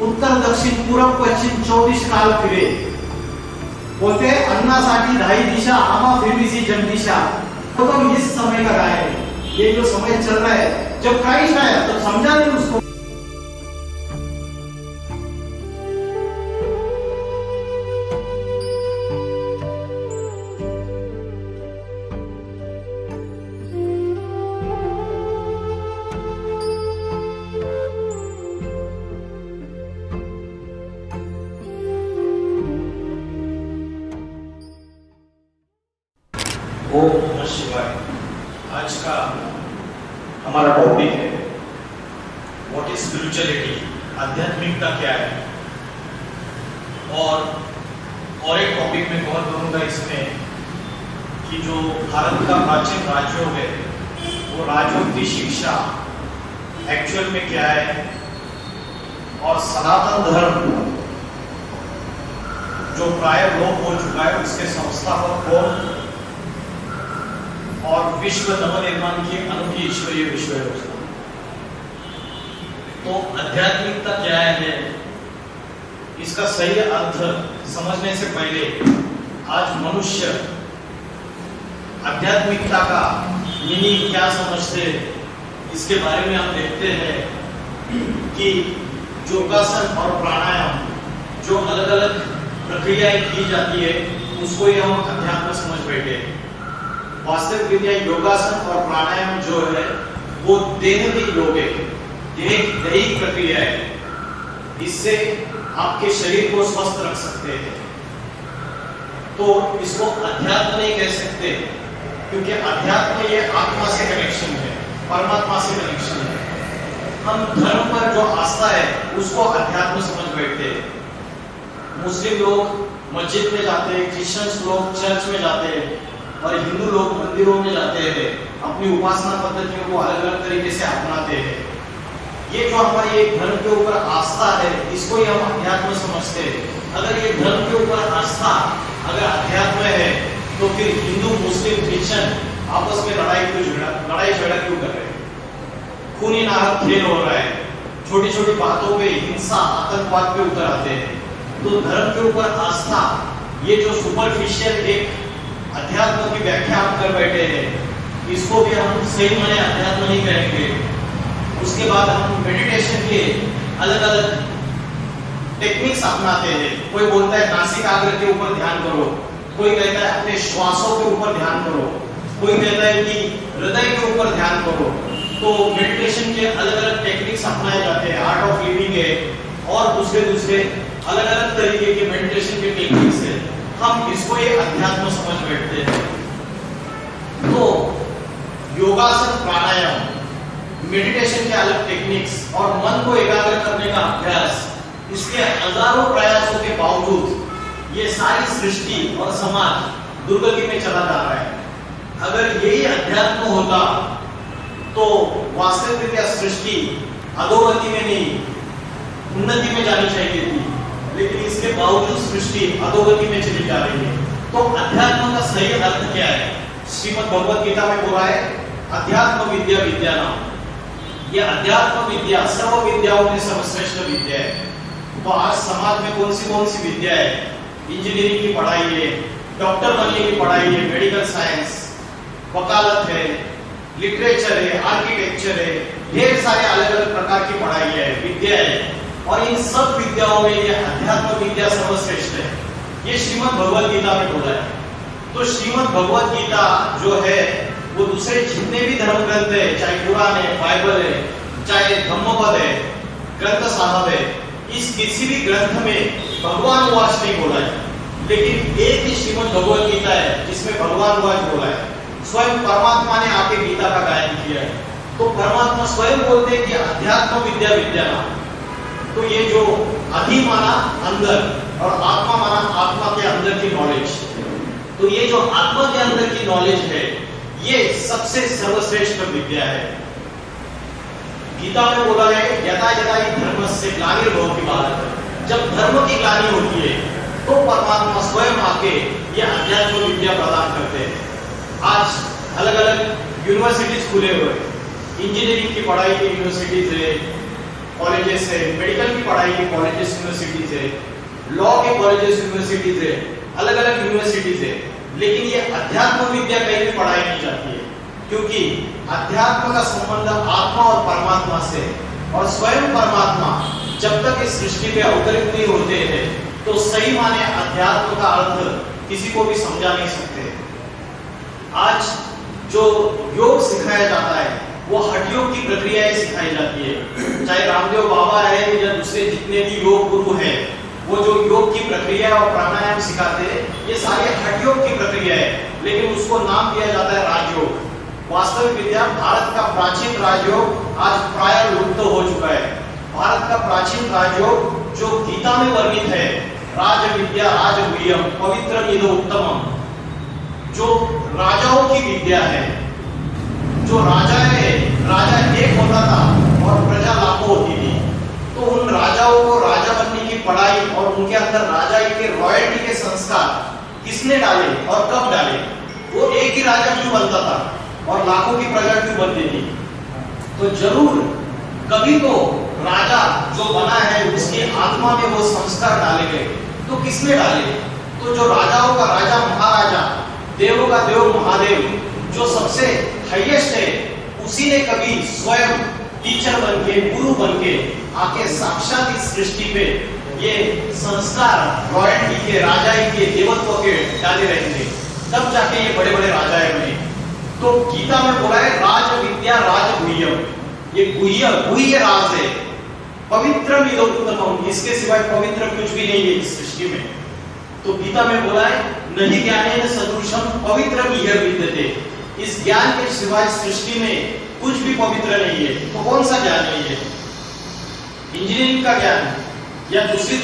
उत्तर दक्षिण पूर्व पश्चिम 24 काल फिरे, बोलते अन्नासाठी 10 दिशा, आमा फिरवीसी जगदिशा। तो इस समय का राय है, ये जो समय चल रहा है, जब क्राइस्ट आया तो समझा नहीं उसको। ओम नमः शिवाय। आज का हमारा टॉपिक है व्हाट इज स्पिरिचुअलिटी, आध्यात्मिकता क्या है। और एक टॉपिक में कवर करूंगा इसमें कि जो भारत का प्राचीन राजयोग है वो राजयोग की शिक्षा एक्चुअल में क्या है, और सनातन धर्म जो प्राय लोप हो चुका है उसके संस्थापक कौन, और विश्व नवनिर्माण की अनूठी ईश्वरीय विश्व योजना। तो आध्यात्मिकता क्या है, इसका सही अर्थ समझने से पहले आज मनुष्य आध्यात्मिकता का मीनिंग क्या समझते हैं इसके बारे में हम देखते हैं कि योगासन और प्राणायाम जो अलग अलग प्रक्रियाएं की जाती है उसको ही हम अध्यात्म समझ बैठे हैं। वास्तविक विद्या योगासन और प्राणायाम जो है वो देहवी योग है, दैहिक प्रक्रिया है। इससे आपके शरीर को स्वस्थ रख सकते हैं। तो इसको अध्यात्म नहीं कह सकते, क्योंकि अध्यात्म ये आत्मा से कनेक्शन है, परमात्मा से कनेक्शन है। हम धर्म पर जो आस्था है उसको अध्यात्म समझ बैठते हैं। मुस्लिम लोग मस्जिद में जाते हैं, क्रिश्चियंस लोग चर्च में जाते हैं, और हिंदू लोग मंदिरों में जाते हैं, अपनी उपासना पद्धतियों को अलग अलग तरीके से अपनाते हैं। ये जो हमारी एक धर्म के ऊपर आस्था है इसको ही हम अध्यात्म समझते हैं। अगर ये धर्म के ऊपर आस्था अगर अध्यात्म है तो फिर हिंदू मुस्लिम क्रिश्चियन आपस में लड़ाई झगड़ा क्यों कर रहे हैं? खूनी नाहक खेल हो रहा है, छोटी छोटी बातों पे हिंसा आतंकवाद पे उतर आते हैं। तो धर्म के ऊपर आस्था ये जो सुपरफिशियल एक अध्यात्म की व्याख्या हम कर बैठे हैं, इसको भी हम सही माने अध्यात्म नहीं कहेंगे। उसके बाद हम मेडिटेशन के अलग अलग टेक्निक्स अपनाते हैं। कोई बोलता है नासिकाग्र के ऊपर ध्यान करो, कोई कहता है अपने श्वासों के ऊपर ध्यान करो, कोई कहता है कि हृदय के ऊपर ध्यान करो। तो मेडिटेशन के अलग अलग टेक्निक्स अपनाए जाते हैं, आर्ट ऑफ लिविंग है और दूसरे अलग अलग तरीके के मेडिटेशन के टेक्निक्स है। हम इसको ये अध्यात्म समझ बैठते हैं। तो योगासन प्राणायाम मेडिटेशन के अलग टेक्निक्स और मन को एकाग्र करने का अभ्यास, इसके हजारों प्रयासों के बावजूद ये सारी सृष्टि और समाज दुर्गति में चला जा रहा है। अगर यही अध्यात्म होता तो वास्तविक क्या सृष्टि अधोगति में नहीं उन्नति में जानी चाहिए थी, लेकिन इसके बावजूद सृष्टि अधोगति में चली जा रही है। तो अध्यात्म का सही अर्थ क्या है? श्रीमद् भगवत गीता में बोला है अध्यात्म विद्या विद्या नाम। ये अध्यात्म विद्या सर्व विद्याओं में सर्वश्रेष्ठ विद्या है। तो आज समाज में कौन सी विद्या है? इंजीनियरिंग की पढ़ाई है, डॉक्टर बनने की पढ़ाई है, मेडिकल साइंस, वकालत है, लिटरेचर है, आर्किटेक्चर है, ढेर सारे अलग अलग प्रकार की पढ़ाई है, विद्या है। और इन सब विद्याओं में ये अध्यात्म विद्या सर्वश्रेष्ठ है। ये श्रीमद् भगवत गीता में बोला है। तो श्रीमद् भगवत गीता जो है वो दूसरे जितने भी धर्म ग्रंथ है, चाहे कुरान है, बाइबल है, चाहे धम्मपद है, ग्रंथ साहब है, इस किसी भी ग्रंथ में भगवान वाच नहीं बोला है। लेकिन एक ही श्रीमद् भगवत गीता है जिसमें भगवान वाच बोला है। स्वयं परमात्मा ने आके गीता का गायन किया है। तो परमात्मा स्वयं बोलते हैं कि अध्यात्म विद्या विद्या नाम। तो ये जो अधि माना अंदर और आत्मा माना आत्मा के अंदर की नॉलेज, तो ये जो आत्मा के अंदर की नॉलेज है ये सबसे सर्वश्रेष्ठ विद्या है। गीता में बोला है यदा यदा हि धर्मस्य ग्लानिर्भवति भारत। जब धर्म की ग्लानि होती है तो परमात्मा स्वयं आके ये अध्यात्म विद्या प्रदान करते हैं। आज अलग अलग यूनिवर्सिटीज खुले हुए, इंजीनियरिंग की पढ़ाई की यूनिवर्सिटीज है, कॉलेजेस है, मेडिकल की पढ़ाई के कॉलेजेस यूनिवर्सिटीज है, लॉ के कॉलेजेस यूनिवर्सिटीज है, अलग अलग यूनिवर्सिटीज है, लेकिन ये अध्यात्म विद्या कहीं भी पढ़ाई नहीं जाती है, क्योंकि अध्यात्म का संबंध आत्मा और परमात्मा से, और स्वयं परमात्मा जब तक इस सृष्टि पे अवतरित नहीं होते हैं तो सही माने अध्यात्म का अर्थ किसी को भी समझा नहीं सकते। आज जो योग सिखाया जाता है वो हठ योग की प्रक्रियाएं सिखाई जाती है, चाहे रामदेव बाबा है या दूसरे जितने भी योग गुरु हैं, वो जो योग की प्रक्रिया और प्राणायाम सिखाते हैं ये सारे हठ योग की प्रक्रिया है, लेकिन उसको नाम दिया जाता है राजयोग। वास्तविक विद्या भारत का प्राचीन राजयोग आज प्राय लुप्त हो चुका है। भारत का प्राचीन राजयोग जो गीता में वर्णित है, राज विद्या राजगुह्यम पवित्रमिदो उत्तमम, जो राजाओं की विद्या है, जो राजा एक होता था और प्रजा लाखों होती थी, तो उन राजाओं को राजा बनने की पढ़ाई और उनके अंदर राजा के रॉयल्टी के संस्कार किसने डाले और कब डाले? वो एक ही राजा क्यों बनता था और लाखों की प्रजा क्यों बनती थी? तो जरूर कभी तो राजा जो बना है उसकी आत्मा में वो संस्कार डाले गए, तो किसने डाले? तो जो राजाओं का राजा महाराजा, देवों का देव महादेव, जो सबसे हाईएस्ट है, उसी ने कभी स्वयं टीचर बनके, गुरु बनके आके साक्षात इस सृष्टि पे ये संस्कार रॉयल्टी के, राजाई के, देवत्व के डाले रहेंगे, तब जाके ये बड़े बड़े राजाएं बने। तो गीता में बोला है राज विद्या राजगुह्यम, ये गुह्य राज है, पवित्रम इदो उत्तमम, इसके सिवाय पवित्र कुछ भी नहीं है इस सृष्टि में। तो गीता में बोला है नहीं ज्ञानेन सदृशम पवित्रम इह विद्यते, इस ज्ञान के सिवाय सृष्टि में कुछ भी पवित्र नहीं है। तो कौन सा ज्ञान है ये? इंजीनियरिंग का ज्ञान या दूसरी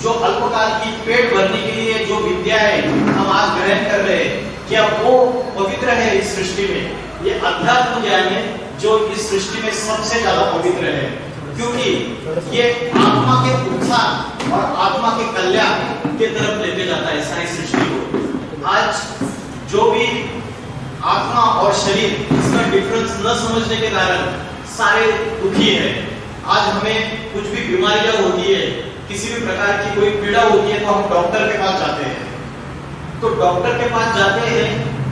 जो अल्पकाल की पेट भरने के लिए जो विद्या है हम आज ग्रहण कर रहे हैं, क्या वो पवित्र है इस सृष्टि में? ये अध्यात्म ज्ञान है जो इस सृष्टि में सबसे ज्यादा पवित्र है, क्योंकि ये आत्मा के उत्थान और आत्मा के कल्याण के तरफ लेके जाता है सारी सृष्टि को। आज जो भी आत्मा और शरीर इसका डिफरेंस न समझने के कारण सारे दुखी है। आज हमें कुछ भी बीमारियां होती है, किसी भी प्रकार की कोई पीड़ा होती है, तो हम डॉक्टर के पास जाते हैं। तो डॉक्टर के पास जाते हैं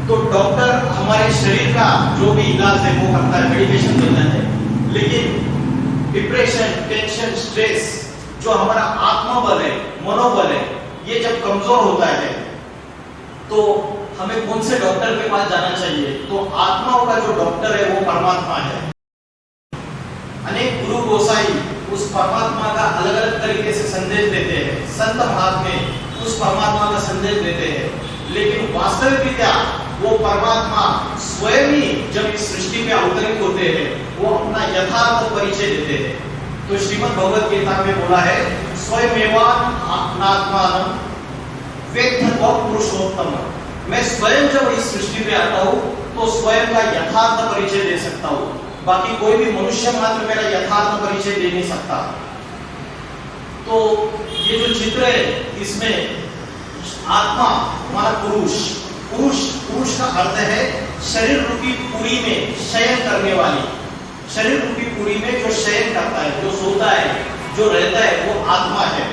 तो डॉक्टर हमारे शरीर का जो भी इलाज है वो करता है, मेडिकेशन देता है, लेकिन डिप्रेशन, टेंशन, स्ट्रेस, जो हमारा आत्मा बल है, मनोबल है, ये जब कमजोर होता है तो हमें कौन से डॉक्टर के पास जाना चाहिए? तो आत्माओं का जो डॉक्टर है वो परमात्मा है। अनेक गुरु गोसाई उस परमात्मा का अलग अलग तरीके से संदेश देते हैं, संत महात्मा उस परमात्मा का संदेश देते हैं, लेकिन वास्तविक विद्या वो परमात्मा स्वयं ही जब इस सृष्टि में अवतरित होते हैं वो अपना यथार्थ परिचय देते हैं। तो श्रीमद् भगवद गीता में बोला है स्वयमेवात्मानं वेत्थत्व पुरुषोत्तम, मैं स्वयं जब इस सृष्टि पे आता हूँ तो स्वयं का यथार्थ परिचय दे सकता हूँ, बाकी कोई भी मनुष्य मात्र मेरा यथार्थ परिचय दे नहीं सकता। तो ये जो चित्र है इसमें आत्मा हमारा पुरुष का अर्थ है शरीर रूपी पुरी में शयन करने वाली, शरीर रूपी पुरी में जो शयन करता है, जो सोता है, जो रहता है, वो आत्मा है।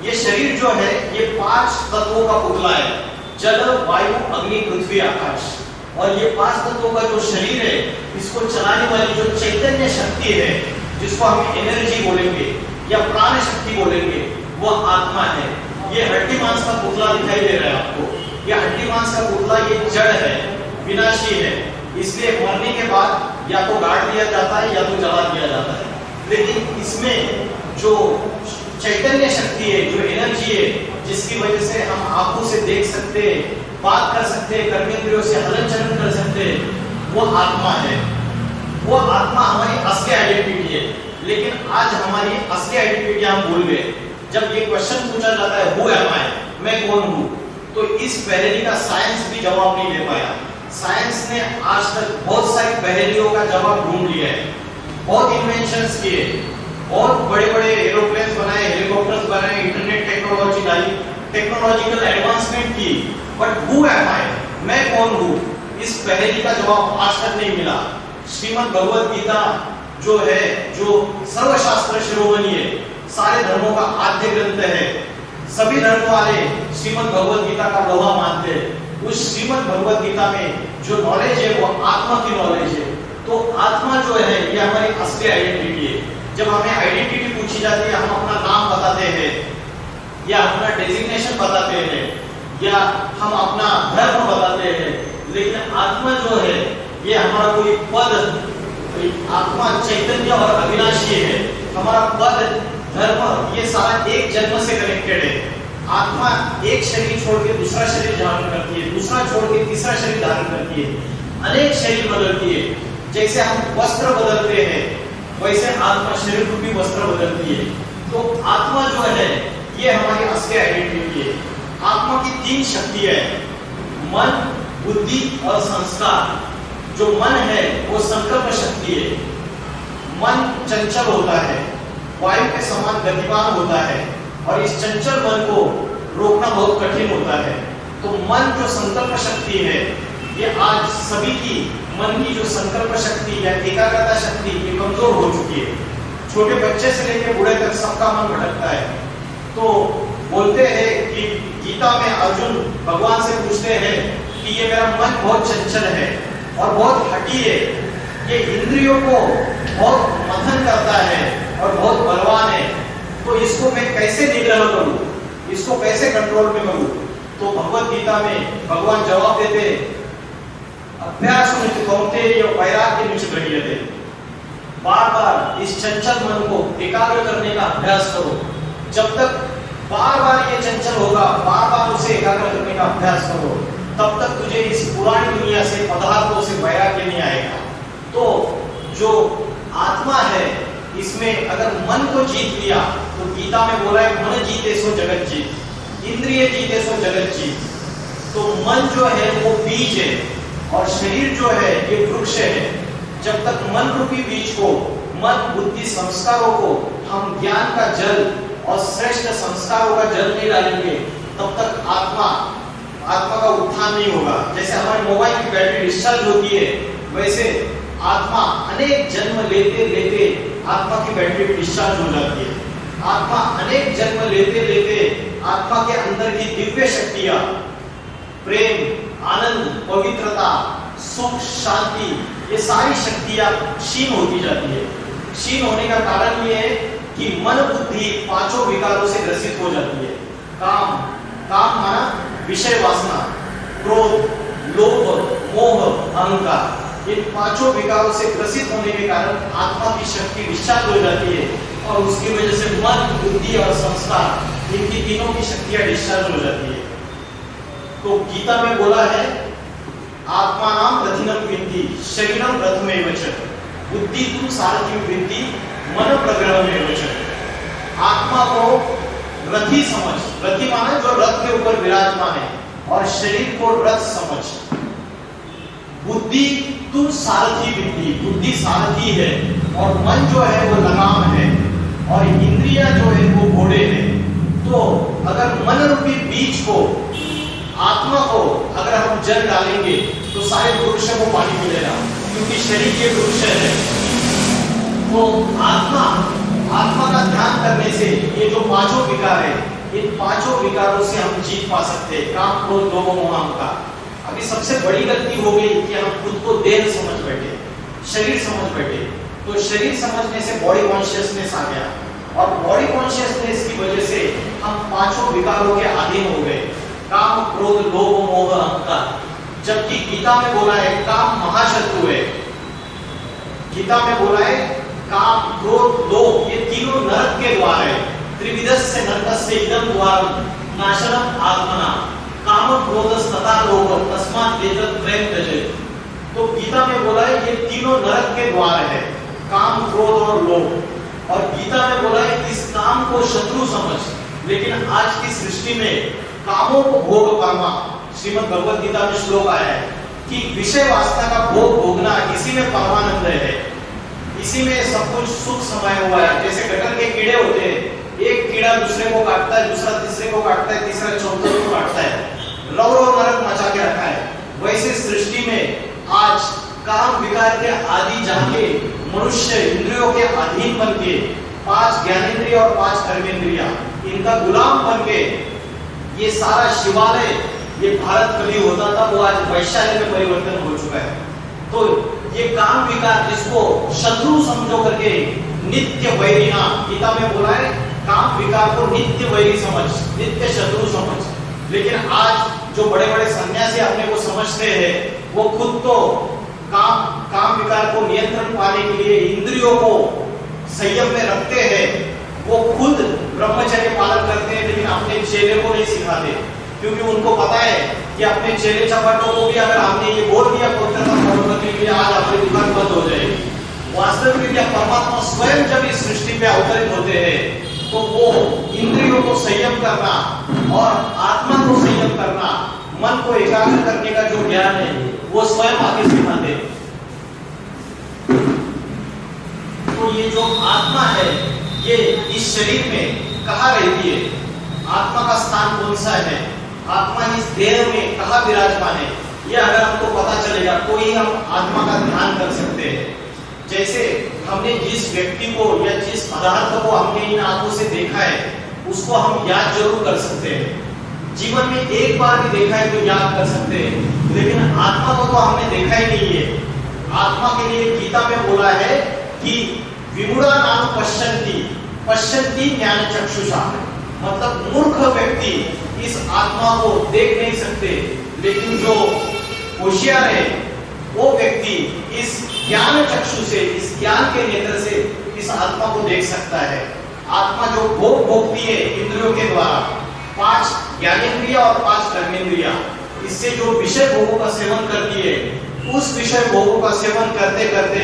ये शरीर जो है ये 5 तत्वों का पुतला है, जल, वायु, अग्नि, पृथ्वी, आकाश। और ये 5 तत्वों का जो शरीर है इसको चलाने वाली जो चैतन्य शक्ति है, जिसको हम एनर्जी बोलेंगे या प्राण शक्ति बोलेंगे, वो आत्मा है। ये हड्डी मांस का पुतला दिखाई दे रहा है आपको, ये हड्डी मांस का पुतला ये जड़ है, विनाशी है, इसलिए मरने के बाद या तो गाड़ दिया जाता है या तो जला दिया जाता है। लेकिन इसमें जो चैतन्य शक्ति है, जो एनर्जी है, जिसकी वजह से हम आंखों से देख सकते हैं, बात कर सकते हैं, कर्मेंद्रियों से हलन चलन कर सकते हैं, वो आत्मा है। वो आत्मा हमारी असली आइडेंटिटी है। लेकिन आज हमारी असली आइडेंटिटी हम भूल गए। जब ये क्वेश्चन पूछा जाता है हु एम आई, मैं कौन हूँ, तो इस पहेली का साइंस भी जवाब नहीं दे पाया। साइंस ने आज तक बहुत सारी पहेलियों का जवाब ढूंढ लिया है, बहुत इन्वेंशंस किए, बहुत बड़े बड़े एरोप्लेन्स बनाए, हेलीकॉप्टर्स बनाए, इंटरनेट टेक्नोलॉजी लाई, टेक्नोलॉजिकल एडवांसमेंट की, बट हु एम आई, मैं कौन हूँ, इस पहेली का जवाब आज तक नहीं मिला। श्रीमद् भगवद गीता जो है, जो सर्वशास्त्र शिरोमणि है, सारे धर्मों का आद्य ग्रंथ है, सभी धर्म वाले श्रीमद् भगवत गीता का लोहा मानते हैं। उस श्रीमद् भगवत गीता में जो नॉलेज है वो आत्मा की नॉलेज है। तो आत्मा जो है ये हमारी असली आइडेंटिटी है। जब हमें आइडेंटिटी पूछी जाती है, हम अपना नाम बताते हैं या अपना डेजिग्नेशन बताते हैं या हम अपना धर्म बताते हैं, लेकिन आत्मा जो है ये हमारा कोई पद, आत्मा चैतन्य और अविनाशी है। हमारा पद, धर्म, ये सारा एक जन्म से कनेक्टेड है। आत्मा एक शरीर छोड़ के दूसरा शरीर धारण करती है, दूसरा छोड़ के तीसरा शरीर धारण करती है, अनेक शरीर बदलती है। जैसे हम वस्त्र बदलते हैं वैसे आत्मा शरीर रूपी वस्त्र बदलती है। तो आत्मा जो है ये हमारी असली आइडेंटिटी है। आत्मा की तीन शक्तियां हैं, मन, बुद्धि और संस्कार। जो मन है वो संकल्प शक्ति है। मन चंचल होता है, वायु के समान गतिमान होता है और इस चंचल मन को रोकना बहुत कठिन होता है। तो मन जो संकल्प शक्ति है ये आज सभी की मन की जो संकल्प शक्ति या एकाग्रता शक्ति ये कमजोर हो चुकी है। छोटे बच्चे से लेकर बूढ़े तक सबका मन भटकता है। तो बोलते हैं कि गीता में अर्जुन भगवान से पूछते हैं कि ये मेरा मन बहुत चंचल है और बहुत हठी है, ये इंद्रियों को बहुत मथन करता है और बहुत बलवान है, तो इसको मैं कैसे निग्रह करूं, इसको कैसे कंट्रोल में करूं? तो भगवत गीता में भगवान जवाब देते, अभ्यास कौन्तेय वैराग्य निश्चयते। बार बार इस चंचल मन को एकाग्र करने का अभ्यास करो। जब तक बार बार ये चंचल होगा, बार बार उसे एकाग्र करने का अभ्यास करो, तब तक तुझे इस पुरानी दुनिया से, पदार्थों से वैराग्य नहीं आएगा। तो जो आत्मा है इसमें अगर मन को जीत लिया, तो गीता में बोला है मन जीते सो जगत जीत, इंद्रिय जीते सो जगत जीत। तो मन जो है वो बीज है और शरीर जो है ये वृक्ष है। जब तक मन रूपी बीज को, मन, बुद्धि, संस्कारों को हम ज्ञान का जल और श्रेष्ठ संस्कारों का जल नहीं डालेंगे, तब तक आत्मा का उत्थान नहीं होगा। जैसे हमारे मोबाइल की बैटरी डिस्चार्ज होती है, वैसे आत्मा अनेक जन्म लेते लेते आत्मा की बैटरी डिस्चार्ज हो जाती है। आत्मा अनेक जन्म लेते लेते आत्मा के अंदर की दिव्य शक्तियां, प्रेम, आनंद, पवित्रता, सुख, शांति, ये सारी शक्तियां क्षीण होती जाती है। क्षीण होने का कारण ये है कि मन, बुद्धि पांचों विकारों से ग्रसित हो जाती है। काम माना विषय वासना, क्रोध, लोभ, मोह, अहंकार, इन पांचों विकारों से ग्रसित होने के कारण आत्मा की शक्ति डिस्चार्ज हो जाती है और उसकी वजह से मन, बुद्धि और संस्कार, इनकी तीनों की शक्तियां डिस्चार्ज हो जाती है। तो गीता में बोला है आत्मानां प्रथिनं विद्धि शरीरं प्रथमेव च, बुद्धि तु सारथिं विद्धि मन प्रग्रहमेव च। आत्मा को रथी समझ, रथी माने जो रथ के ऊपर विराजमान है, और शरीर को रथ समझ। बुद्धि तु सारथी विद्धि, बुद्धि सारथी है और मन जो है वो लगाम है और इंद्रियां जो है वो घोड़े हैं। तो अगर मन रूपी बीज को, आत्मा को अगर हम जल डालेंगे तो सारे वृक्ष को पानी मिलेगा, क्योंकि शरीर के वृक्ष है। तो आत्मा का ध्यान करने से ये जो पांचों विकार है, इन पांचों विकारों से हम जीत पा सकते हैं, काम, क्रोध, लोभ, मोह, अहंकार। अभी सबसे बड़ी गलती हो गई कि हम खुद को देह समझ बैठे, शरीर समझ बैठे। तो शरीर समझने से बॉडी कॉन्शियसनेस आ गया और बॉडी कॉन्शियसनेस की वजह से हम पांचों विकारों के अधीन हो गए, काम, क्रोध, लोभ, मोह, अहंकार। जबकि गीता में बोला है काम महाशत्रु है। गीता में बोला है काम, क्रोध, लोभ ये तीनों नरक के द्वार है। त्रिविधस्य नरकस्य इदं द्वारं नाशनम आत्मना काम, क्रोध, तथा लोभ तस्मात् एतत् त्रयं त्यजेत्। तो गीता में बोला है ये तीनों नरक के द्वार है, काम, क्रोध और लोभ। और गीता में बोला है इस काम को शत्रु समझ। लेकिन आज की सृष्टि में कामों को भोग परमा, श्रीमद् भगवत गीता में श्लोक आया है कि विषय वासना का भोग भोगना, इसी में परमानंद है, इसी में सब कुछ सुख समाया हुआ है। जैसे गटर के कीड़े होते हैं, एक कीड़ा दूसरे को काटता है, दूसरा तीसरे को काटता है, तीसरा चौथे को काटता है, रौ नरक मचा के रखा है। वैसे सृष्टि में आज काम विकार के आदि जाके मनुष्य इंद्रियों बन के, 5 ज्ञानेंद्रिय और 5 कर्मेंद्रिया, इनका गुलाम बन के ये सारा शिवालय, ये भारत कभी होता था वो आज वैशाल्य में परिवर्तन हो चुका है। तो ये काम विकार जिसको शत्रु समझो करके नित्य वैरी, गीता में बोला है काम विकार को नित्य वैरी समझ, नित्य शत्रु समझ। लेकिन आज जो बड़े बड़े सन्यासी अपने को समझते हैं वो खुद तो काम विकार को नियंत्रण पाने के लिए इंद्रियों को संयम में रखते हैं, वो खुद ब्रह्मचर्य पालन करते हैं, लेकिन अपने चेले को नहीं सिखाते, क्योंकि उनको पता है कि अपने चेले चपाटों को भी अगर हमने ये बोल दिया के लिए आज हमारी दुकान बंद हो जाएगी। वास्तविक में परमात्मा स्वयं जब इस सृष्टि पे अवतरित होते हैं तो वो इंद्रियों को संयम करना और आत्मा को संयम करना, मन को एकाग्र करने का जो ज्ञान है वो स्वयं आगे सिखाते हैं। तो ये जो आत्मा है ये इस शरीर में कहाँ रहती है, आत्मा का स्थान कौन सा है, आत्मा इस देह में कहाँ विराजमान है, ये अगर हमको पता चलेगा तो ही हम आत्मा का ध्यान कर सकते हैं। जैसे हमने जिस व्यक्ति को या जिस पदार्थ को हमने इन आंखों से देखा है उसको हम याद जरूर कर सकते हैं, जीवन में एक बार भी देखा है तो याद कर सकते हैं, लेकिन आत्मा को तो हमने देखा ही नहीं है। आत्मा के लिए गीता में बोला है कि विमूढ़ा नाम पश्यन्ति ज्ञान चक्षुषा, मतलब मूर्ख व्यक्ति इस आत्मा को देख नहीं सकते, लेकिन जो होशियार है वो व्यक्ति इस ज्ञान चक्षु से, इस ज्ञान के नेत्र से इस आत्मा को देख सकता है। आत्मा जो भोग भोगती है इंद्रियों के द्वारा, 5 ज्ञानेंद्रिय और 5 कर्मेंद्रिया, इससे जो विषय भोगों का सेवन करती है, उस विषय भोगों का सेवन करते करते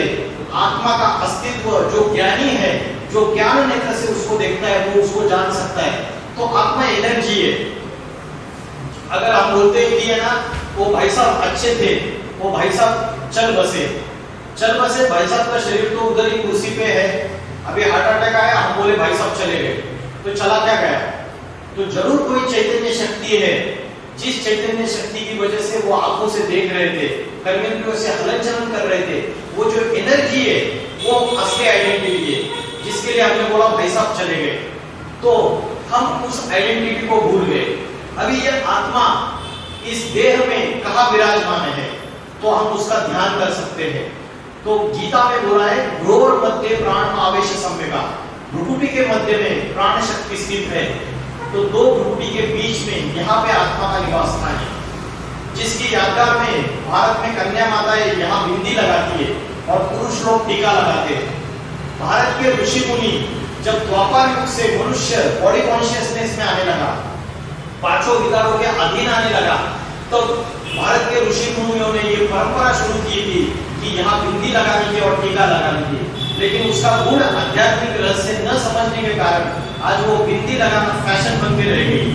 आत्मा का अस्तित्व जो ज्ञानी है, जो ज्ञान नेत्र से उसको देखता है, वो उसको जान सकता है। तो आत्मा एनर्जी है। अगर हम बोलते हैं कि है ना वो भाई साहब अच्छे थे, वो भाई साहब चल बसे, भाई साहब का शरीर तो उधर ही कुर्सी पे है, अभी हार्ट अटैक आया, हम बोले भाई साहब चले गए, तो चला क्या गया? तो जरूर कोई चैतन्य शक्ति है, जिस चैतन्य शक्ति की वजह से वो आंखों से देख रहे थे, कर्मेंद्रियों से हलन चलन कर रहे थे, वो जो एनर्जी है वो असली आइडेंटिटी है, जिसके लिए हमने बोला भाई साहब चले गए, तो हम उस आइडेंटिटी को भूल गए। अभी ये आत्मा इस देह में कहाँ विराजमान है तो हम उसका ध्यान कर सकते हैं। तो गीता में बोला है भ्रूर मध्य प्राण आवेश सम्यका, भ्रुकुटी के मध्य में प्राण शक्ति स्थित है, तो 2 भ्रुकुटी के बीच में यहाँ पे आत्मा का निवास स्थान है, जिसकी यादगार में भारत में कन्या माताएं यहाँ बिंदी लगाती है और पुरुष लोग टीका लगाते हैं। भारत के ऋषि मुनि जब द्वापर युग से मनुष्य बॉडी कॉन्शियसनेस में आने लगा, 5 विकारों के अधीन आने लगा, तो भारत के ऋषि मुनियों ने ये परंपरा शुरू की थी कि यहाँ बिंदी लगाने की और टीका लगाने की, लेकिन उसका गुण आध्यात्मिक रहस्य न समझने के कारण आज वो बिंदी लगाना फैशन बन के रह गई।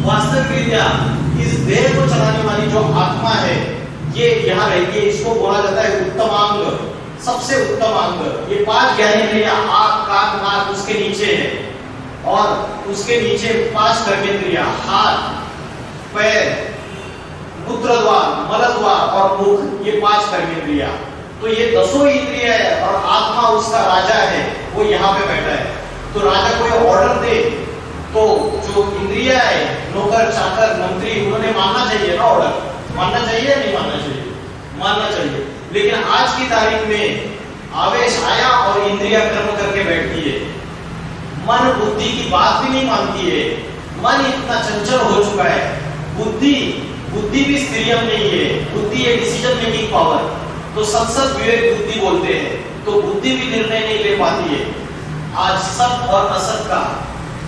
वास्तविक रीत्या इस देह को चलाने वाली जो आत्मा है ये यहाँ रहती है, इसको बोला जाता है उत्तमांग, सबसे उत्तम अंग। ये 5 ज्ञानेंद्रियां आँख, कान, नाक उसके नीचे है, और उसके नीचे 5 कर्मेंद्रियां हाथ, पैर, मूत्रद्वार, मलद्वार और मुख, ये 5 कर्मेंद्रियां। तो ये 10 इंद्रिय है और आत्मा उसका राजा है, वो यहाँ पे बैठा है। तो राजा कोई ऑर्डर दे तो जो इंद्रिया है, नौकर, चाकर, मंत्री, उन्होंने मानना चाहिए ना, ऑर्डर मानना चाहिए या नहीं मानना चाहिए? मानना चाहिए। लेकिन आज की तारीख में आवेश आया और इंद्रिया कर्म करके बैठती है, मन बुद्धि की बात भी नहीं मानती है, मन इतना चंचल हो चुका है। बुद्धि भी स्त्रियम नहीं है, बुद्धि है डिसीजन मेकिंग पावर, तो सत्सद विवेक बुद्धि बोलते हैं, तो बुद्धि भी निर्णय नहीं ले पाती है आज सत और असत का।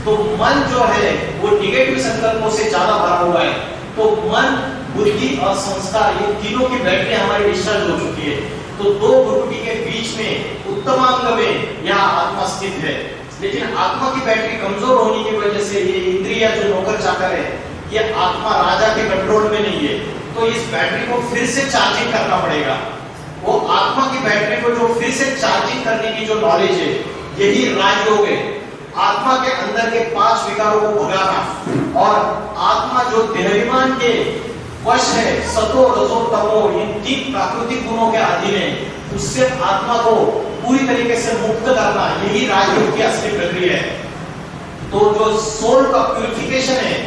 तो मन जो है वो निगेटिव संकल्पों से ज्यादा भरा हुआ है, तो मन, बुद्धि और संस्कार, ये तीनों की बैटरी हमारी डिस्चार्ज हो चुकी है। तो 2 भ्रुकुटी के बीच में उत्तमांग में यह आत्मा स्थित है, लेकिन आत्मा की बैटरी कमजोर होने की वजह से ये इंद्रिया जो नौकर चाकर है, ये आत्मा राजा के कंट्रोल में नहीं है, तो इस बैटरी को फिर से चार्जिंग करना पड़ेगा। वो आत्मा की बैटरी को जो फिर से चार्जिंग करने की जो नॉलेज है, यही राजयोग है। आत्मा के अंदर के 5 विकारों को भगाना, और आत्मा जो देहाभिमान के वश है, सतो रजो तमो, इन 3 प्राकृतिक गुणों के अधीन है, उससे आत्मा को पूरी तरीके से मुक्त करना, यही राजयोग की असली प्रक्रिया है। तो जो सोल का प्यूरिफिकेशन है,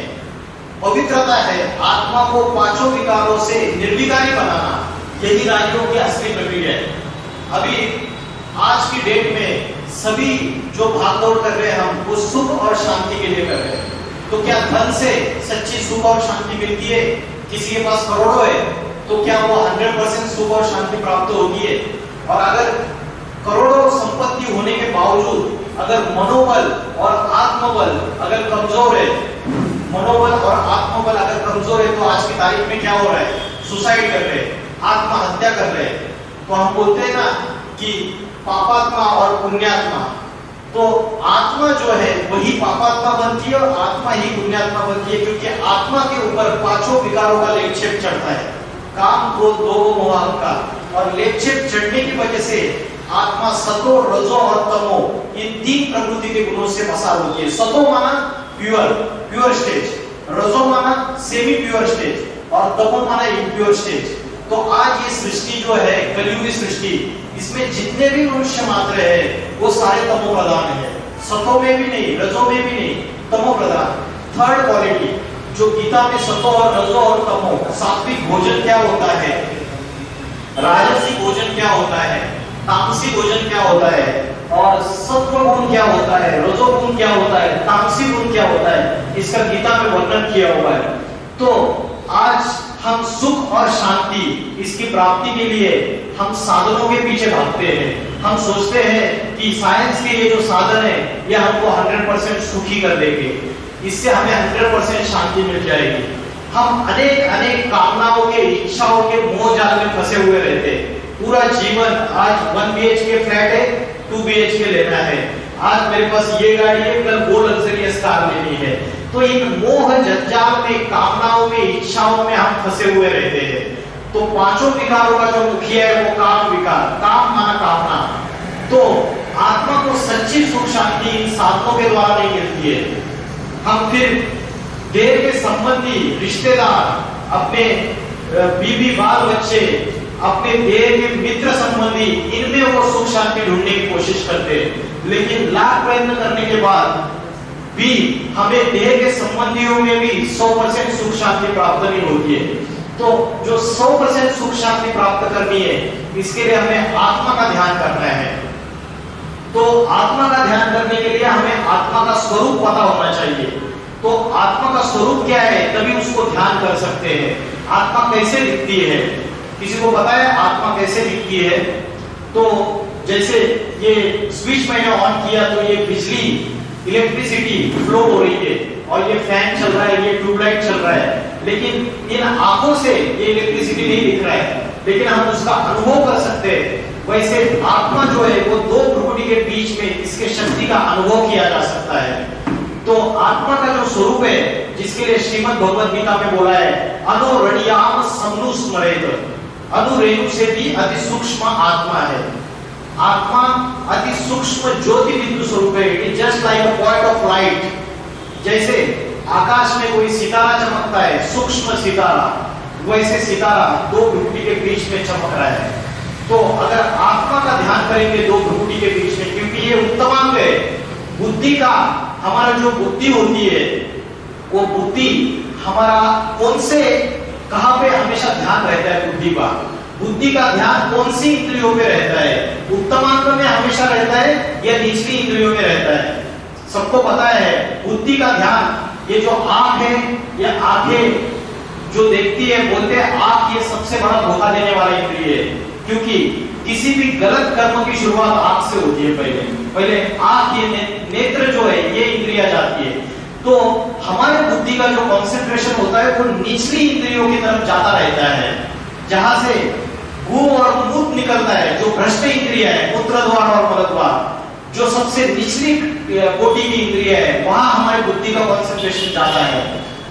पवित्रता है, आत्मा को पांचों विकारों से निर्विकारी बनाना, यही राजयोग की असली प्रक्रिया है। अभी आज की डेट में सभी जो भागदौड़ कर रहे हैं हम, वो सुख और शांति के लिए कर रहे हैं। तो क्या धन से सच्ची सुख और शांति मिलती है? किसी के पास करोड़ों है तो क्या वो 100% सुख और शांति प्राप्त होगी है? और अगर करोड़ों संपत्ति होने के बावजूद अगर मनोबल और आत्मबल अगर कमजोर है, मनोबल और आत्मबल अगर कमजोर है, तो आज की तारीख में क्या हो रहा है? सुसाइड कर रहे हैं, आत्महत्या कर रहे हैं। तो हम बोलते हैं ना कि पापात्मा और पुण्यात्मा, तो आत्मा जो है वही पापात्मा बनती है और आत्मा ही पुण्यात्मा बनती है, क्योंकि आत्मा के ऊपर पांचों विकारों का लेपछेप चढ़ता है, काम, क्रोध, लोभ, मोह, अहंकार। और लेपछेप चढ़ने की वजह से आत्मा सतो, रजो और तमो, इन तीन प्रकृति के गुणों से पसार होती है। सतो माना प्योर स्टेज, रजो माना सेमी प्योर स्टेज और तमो माना इम्प्योर स्टेज। तो आज ये सृष्टि जो है, कलियुगी सृष्टि, इसमें जितने भी मनुष्य मात्र है वो सारे तमो प्रधान है। सतो में भी नहीं, रजो में भी नहीं, तमो प्रधान। थर्ड क्वालिटी जो गीता में सतो और रजो और तमो, सात्विक भोजन क्या होता है, राजसी भोजन क्या होता है, तामसी भोजन क्या होता है, और सत्व गुण क्या होता है, रजो गुण क्या होता है, तामसी गुण क्या होता है, इसका गीता में वर्णन किया हुआ है। तो आज हम सुख और शांति इसकी प्राप्ति के लिए हम साधनों के पीछे भागते हैं। हम सोचते हैं कि साइंस के ये जो साधन है ये हमको 100% सुखी कर देंगे, इससे हमें 100% शांति मिल जाएगी। हम अनेक कामनाओं के, इच्छाओं के मोह जाल में फंसे हुए रहते हैं पूरा जीवन। आज 1 BHK फ्लैट है, 2 BHK लेना है, आज मेरे पास ये गाड़ी है, कल वो लग्जरियस कार लेनी है। तो इन मोह जंजाल में, कामनाओं में, इच्छाओं में हम फंसे हुए रहते हैं। तो पांचों विकारों का जो मुखिया है वो काम विकार, काम माना कामना। तो आत्मा को सच्ची सुख शांति इन साधनों के द्वारा नहीं मिलती है। हम फिर देह के संबंधी, रिश्तेदार, अपने बीवी बाल बच्चे, अपने देह के मित्र संबंधी, इनमें वो सुख शांति ढूंढने की कोशिश करते हैं। लेकिन लाख प्रयत्न करने के बाद भी हमें देह के संबंधियों में भी 100% सुख शांति प्राप्त नहीं होती है। तो जो 100% सुख शांति प्राप्त करनी है, इसके लिए हमें आत्मा का ध्यान करना है। तो आत्मा का ध्यान करने के लिए हमें आत्मा का स्वरूप पता होना चाहिए। तो आत्मा का स्वरूप क्या है, तभी उसको ध्यान कर सकते हैं। आत्मा कैसे दिखती है, किसी को पता है आत्मा कैसे दिखती है? तो जैसे ये स्विच मैंने ऑन किया तो ये बिजली, इलेक्ट्रिसिटी फ्लो हो रही है, और ये फैन चल रहा है, ये ट्यूबलाइट चल रहा है, लेकिन इन आंखों से ये इलेक्ट्रिसिटी नहीं दिख रहा है, लेकिन हम उसका अनुभव कर सकते हैं। वैसे आत्मा जो है वो दो प्रकृति के बीच में इसके शक्ति का अनुभव किया जा सकता है। तो आत्मा का जो स्वरूप है, जिसके लिए श्रीमद् भगवद गीता में बोला है, अनुरणियाम समनु स्मरेत, अनुरेणु से भी अति सूक्ष्म आत्मा है। आत्मा अति सूक्ष्म ज्योति बिंदु स्वरूप है। It just like a point of light. जैसे आकाश में कोई सितारा चमकता है, सूक्ष्म सितारा, वैसे सितारा दो प्रकृति के बीच में चमक रहा है। तो अगर आत्मा का ध्यान करेंगे दो प्रकृति के बीच में, क्योंकि ये उत्तमांग है बुद्धि का, हमारा जो बुद्धि होती है वो बुद्धि हमारा कौन से, कहां पे हमेशा ध्यान रहता है बुद्धि का? बुद्धि का ध्यान कौन सी इंद्रियों में रहता है? उत्तमांग में हमेशा रहता है या निचली इंद्रियों में रहता है? सबको पता है बुद्धि का ध्यान, ये जो आंख है, ये आंखें जो देखती है, बोलते हैं आंख ये सबसे बड़ा धोखा देने वाला इंद्रिय है, क्योंकि किसी भी गलत कर्म की शुरुआत आंख से होती है। पहले आंख, ये नेत्र जो है, ये इंद्रिया जाती है। तो हमारे बुद्धि का जो कंसंट्रेशन होता है वो निचली इंद्रियों की तरफ जाता रहता है, जहां से गु और मूत्र निकलता है, जो भ्रष्ट इंद्रिय है, मूत्र द्वार और मल द्वार, जो सबसे निचली कोटि की इंद्रिय है, वहां हमारे बुद्धि का कंसंट्रेशन जाता है।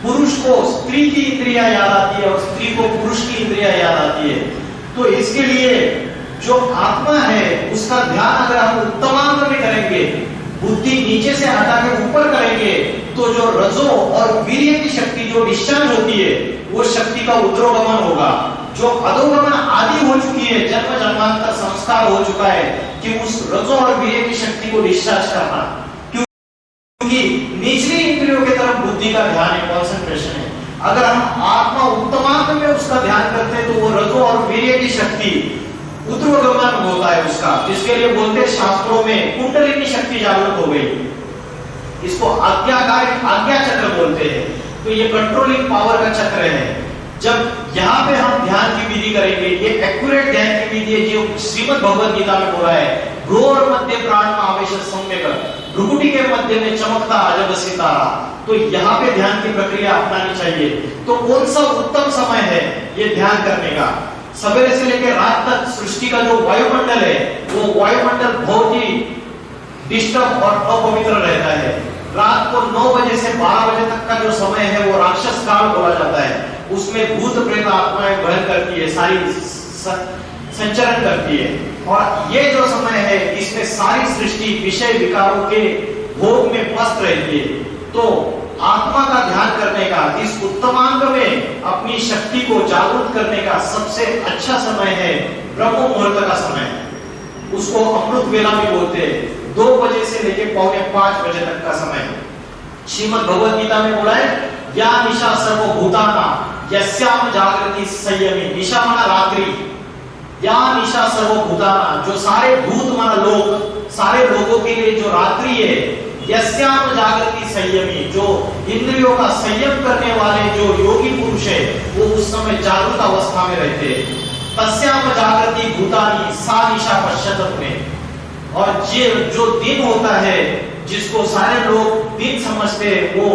पुरुष को स्त्री की इंद्रियां याद आती है और स्त्री को पुरुष की इंद्रियां याद आती है। तो इसके लिए जो आत्मा है उसका ध्यान अगर हम उत्तमांग में करेंगे, बुद्धि नीचे से हटा के ऊपर करेंगे, तो जो रजो और वीर्य की शक्ति जो डिस्चार्ज होती है, वो शक्ति का ऊर्ध्वगमन होगा। जो अधोगमन आदि हो चुकी है, जन्म जन्मांतर संस्कार हो चुका है, कि उस रजो और वीर्य की शक्ति को डिस्चार्ज करना, क्योंकि निचली इंद्रियों की तरफ बुद्धि का ध्यान है, कंसंट्रेशन है। अगर हम आत्मा उत्तमांग में उसका ध्यान करते हैं तो वो रजो और वीर्य की शक्ति ऊर्ध्वगमन होता है उसका, जिसके लिए बोलते हैं शास्त्रों में कुंडलिनी शक्ति जागृत हो गई। इसको आज्ञा चक्र बोलते हैं। तो ये कंट्रोलिंग पावर का चक्र है। जब यहाँ पे हम ध्यान की विधि करेंगे, ये एक्यूरेट ध्यान की विधि है जो श्रीमद् भगवद गीता में बोला है, भ्रू और मध्य प्राण में आवेश सम्यक, भ्रुकुटी के मध्य में चमकता अजब सितारा। तो यहाँ पे ध्यान की प्रक्रिया अपनानी चाहिए। तो कौन सा उत्तम समय है ये ध्यान करने का? सवेरे से लेकर रात तक सृष्टि का जो वायुमंडल है, वो वायुमंडल बहुत ही डिस्टर्ब और अपवित्र रहता है। रात को 9 बजे से 12 बजे तक का जो समय है वो राक्षस काल बोला जाता है। उसमें भूत प्रेत आत्माएं भ्रमण करती है, सारी संचरण करती है। और ये जो समय है इसमें सारी सृष्टि विषय विकारों के भोग में मस्त रहती है। तो आत्मा का ध्यान करने का, इस उत्तमांग में अपनी शक्ति को जागृत करने का सबसे अच्छा समय है ब्रह्म मुहूर्त का समय। उसको अमृत वेला भी बोलते हैं। 2 बजे से लेकर 4:45 बजे तक का समय। श्रीमद् भगवद गीता में बोला है, या निशा सर्वभूताना यस्याम जागृति संयमी। निशा माना रात्रि, या निशा सर्वभूताना, जो सारे भूत माना लोग, सारे लोगों के लिए जो रात्रि है, यस्याम जागृति संयमी, जो इंद्रियों का संयम करने वाले जो योगी पुरुष है वो उस समय जागृत अवस्था में रहते हैं। तस्याम जागृति भूतानि सा निशा पश्यत में। और ये जो दिन होता है जिसको सारे लोग दिन समझते हैं, वो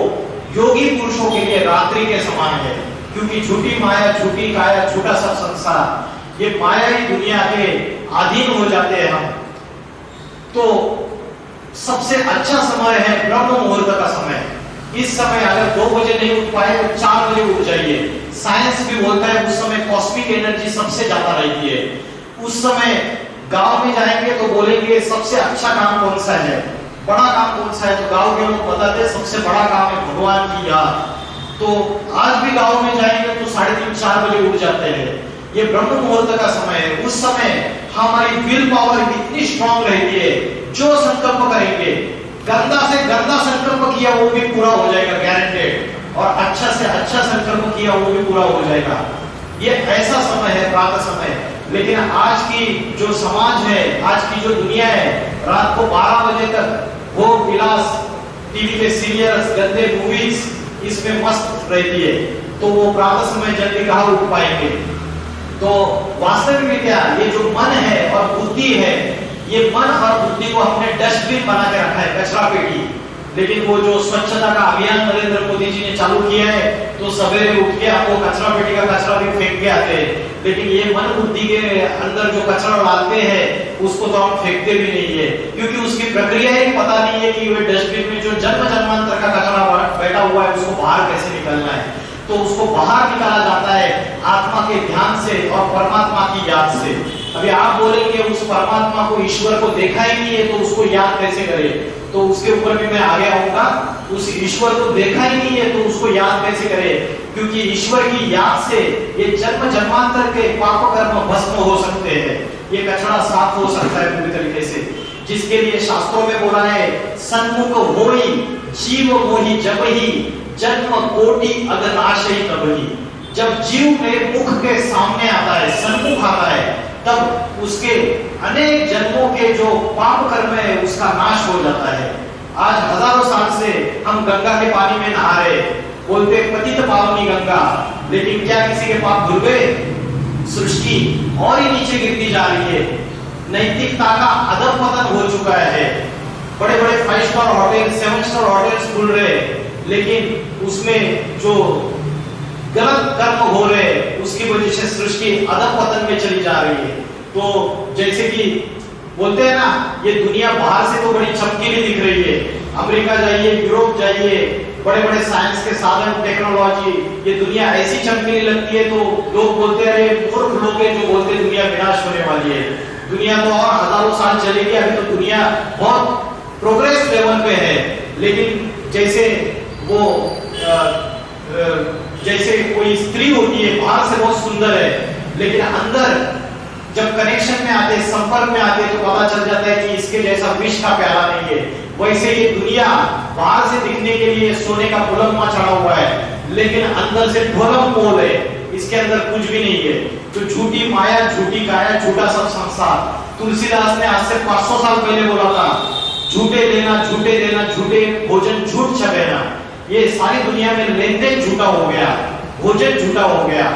योगी पुरुषों के लिए रात्रि के समान है। क्योंकि झूठी माया, झूठी काया, झूठा सब संसार, ये माया ही दुनिया के अधीन हो जाते हैं हम। तो सबसे अच्छा समय है ब्रह्म मुहूर्त का समय। इस समय अगर 2 बजे नहीं उठ पाए तो 4 बजे उठ जाइए। साइंस भी बोलता है उस समय कॉस्मिक एनर्जी सबसे ज्यादा रहती है। उस समय गांव में जाएंगे तो बोलेंगे सबसे अच्छा काम कौन सा है, बड़ा काम कौन सा है, तो गांव के लोग बताते हैं सबसे बड़ा काम है भगवान की याद। तो आज भी गांव में जाएंगे तो 3:30-4 बजे उठ जाते हैं। ये ब्रह्म मुहूर्त का समय है। उस समय हमारी विल पावर इतनी स्ट्रांग रहती है, जो संकल्प करेंगे, गंदा से गंदा संकल्प किया वो भी पूरा हो जाएगा गारंटेड, और अच्छा से अच्छा संकल्प किया वो भी पूरा हो जाएगा। ये ऐसा समय है प्रातः समय। लेकिन आज की जो समाज है, आज की जो दुनिया है, रात को 12 बजे तक भोग विलास, टीवी पे सीरियल्स, गंदे मूवीज, इसमें मस्त रहती है। तो वो प्रातः समय जल्दी कहाँ उठ पाएंगे? तो वास्तविक में क्या, ये जो मन है और बुद्धि है, ये मन और बुद्धि को हमने डस्टबिन बना के रखा है, कचरा पेटी। लेकिन वो जो स्वच्छता का अभियान नरेंद्र मोदी जी ने चालू किया है, तो सवेरे उठ के आपको कचरा पेटी का कचरा भी फेंक के आते हैं। लेकिन ये मन बुद्धि के अंदर जो कचरा डालते हैं उसको तो हम फेंकते भी नहीं है, क्योंकि उसकी प्रक्रिया ही पता नहीं है कि वे डस्टबिन में जो जन्म जन्मांतर का कचरा बैठा हुआ है उसको बाहर कैसे निकालना है। तो उसको बाहर निकाला जाता है आत्मा के ध्यान से और परमात्मा की याद से। अभी आप बोलेंगे उस परमात्मा को, ईश्वर को देखा ही नहीं है तो उसको याद कैसे करें? तो उसके ऊपर भी मैं आगे आऊंगा। उस ईश्वर को देखा ही नहीं है तो उसको याद कैसे करें? क्योंकि ईश्वर की याद से ये जन्म जन्मांतर के पाप कर्म भस्म हो सकते हैं, ये कचरा साफ हो सकता है पूरी तरीके से। जिसके लिए शास्त्रों में बोला है, सन्मुख होई जीव मोहि जब ही जन्म कोटि अगनाशय तबही। जब जीव मेरे मुख के सामने आता है, सन्मुख आता है, तब उसके अनेक जन्मों के जो पाप कर्म है उसका नाश हो जाता है। आज हजारों साल से हम गंगा के पानी में नहा रहे, बोलते पतित पावनी गंगा, लेकिन क्या किसी के पाप धुल गए? सृष्टि और ही नीचे गिरती जा रही है। नैतिकता का अधपतन हो चुका है। बड़े बड़े 5 स्टार होटल, 7 स्टार होटल्स खुल रहे, लेकिन उसमें जो गलत कर्म हो रहे उसकी वजह से सृष्टि अधपतन में चली जा रही है। तो जैसे कि बोलते हैं ना, ये दुनिया बाहर से तो बड़ी चमकीली दिख रही है। अमेरिका जाइए, यूरोप जाइए, बड़े बड़े साइंस के साधन, टेक्नोलॉजी, ये दुनिया ऐसी चमकीली लगती है तो लोग बोलते हैं अरे मूर्ख लोग हैं जो बोलते दुनिया विनाश होने वाली है। दुनिया तो और हजारों साल चलेगी, अभी तो दुनिया बहुत प्रोग्रेस लेवल पे है। लेकिन जैसे वो जैसे कोई स्त्री होती है, बाहर से बहुत सुंदर है, लेकिन अंदर जब कनेक्शन में आते, संपर्क में आते, तो पता चल जाता है कि इसके जैसा विष का प्याला नहीं है। वैसे ये दुनिया बाहर से दिखने के लिए सोने का पुलम्मा चढ़ा हुआ है, लेकिन अंदर से ढोलम पोल है, इसके अंदर कुछ भी नहीं है। तो झूठी माया, झूठी काया, झूठा सब संसार। तुलसीदास ने आज से 500 साल पहले बोला था, झूठे लेना, झूठे देना, झूठे भोजन, झूठ छबेना। ये सारी दुनिया में लेन देन झूठा हो गया, भोजन झूठा हो गया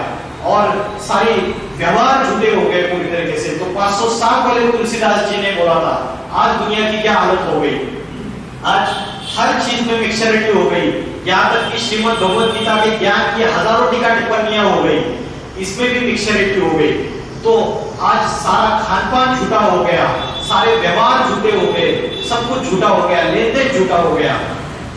और सारी व्यवहार झूठे हो गए पूरी तरीके से। तो 500 साल पहले तुलसीदास जी ने बोला था। आज दुनिया की क्या हालत हो गई, आज हर चीज में मिक्सचरिटी हो गई। यहाँ तक कि श्रीमद् भगवत गीता के ज्ञान की हजारों टीका टिप्पणियां हो गई, इसमें भी मिक्सचरिटी हो गई। तो आज सारा खानपान झूठा हो गया, सारे व्यवहार झूठे हो गए, सब कुछ झूठा हो गया, लेन देन झूठा हो गया।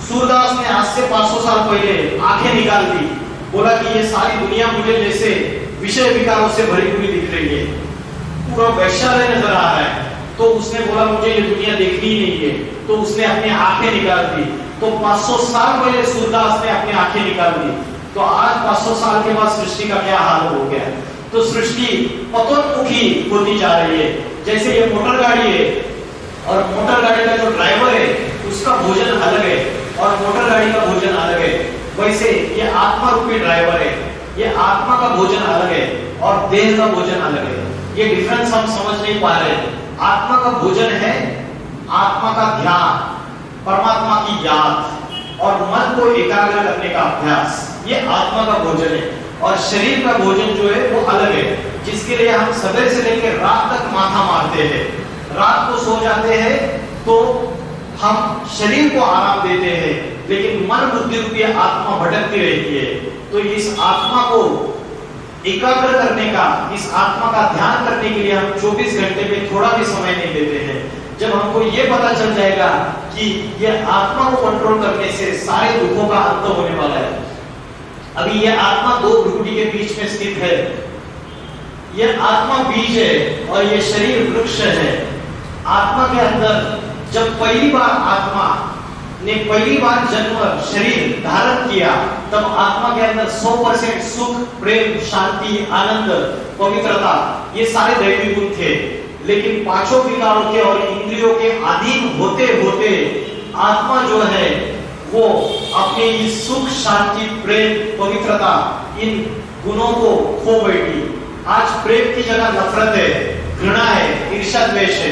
सूरदास ने आज से 500 साल पहले आंखें निकाल दी, बोला कि ये सारी दुनिया मुझे जैसे विषय विकारों से भरी हुई दिख रही है, पूरा वैश्यालय नजर आ रहा है। तो उसने बोला मुझे ये दुनिया देखनी ही नहीं है, तो उसने अपनी आंखें निकाल दी। तो 500 साल पहले सूरदास ने अपनी आंखें निकाल दी। तो आज 500 साल के बाद सृष्टि का क्या हाल हो गया। तो सृष्टि पतोन्मुखी होती जा रही है। जैसे ये मोटर गाड़ी है और मोटर गाड़ी का जो ड्राइवर है उसका भोजन अलग है और मोटर गाड़ी का भोजन अलग है, वैसे ये आत्मा रूपी ड्राइवर है, ये आत्मा का भोजन अलग है और देह का भोजन अलग है। ये डिफरेंस हम समझ नहीं पा रहे हैं। आत्मा का भोजन है आत्मा का ध्यान, परमात्मा की याद और मन को एकाग्र करने का अभ्यास, ये आत्मा का भोजन है। और शरीर का भोजन जो है वो अलग है, जिसके लिए हम सवेरे से लेकर रात तक माथा मारते हैं, रात को सो जाते हैं तो हम शरीर को आराम देते हैं, लेकिन मन बुद्धि रूपी आत्मा भटकती रहती है। तो इस आत्मा को एकाग्र करने का, इस आत्मा का ध्यान करने के लिए हम 24 घंटे में थोड़ा भी समय नहीं देते हैं। जब हमको ये पता चल जाएगा कि ये आत्मा को कंट्रोल करने से सारे दुखों का अंत होने वाला है। अभी ये आत्मा दो भ्रुकुटी के बीच में स्थित है, ये आत्मा बीज है और ये शरीर वृक्ष है। आत्मा के अंदर जब पहली बार आत्मा ने पहली बार जन्म शरीर धारण किया, तब आत्मा के अंदर 100% सुख, प्रेम, शांति, आनंद, पवित्रता, ये सारे दैवी गुण थे। लेकिन पांचों विकारों के और इंद्रियों के अधीन होते होते आत्मा जो है वो अपने इस सुख, शांति, प्रेम, पवित्रता, इन गुणों को खो बैठी। आज प्रेम की जगह नफरत है, घृणा है, ईर्ष्या, द्वेष है,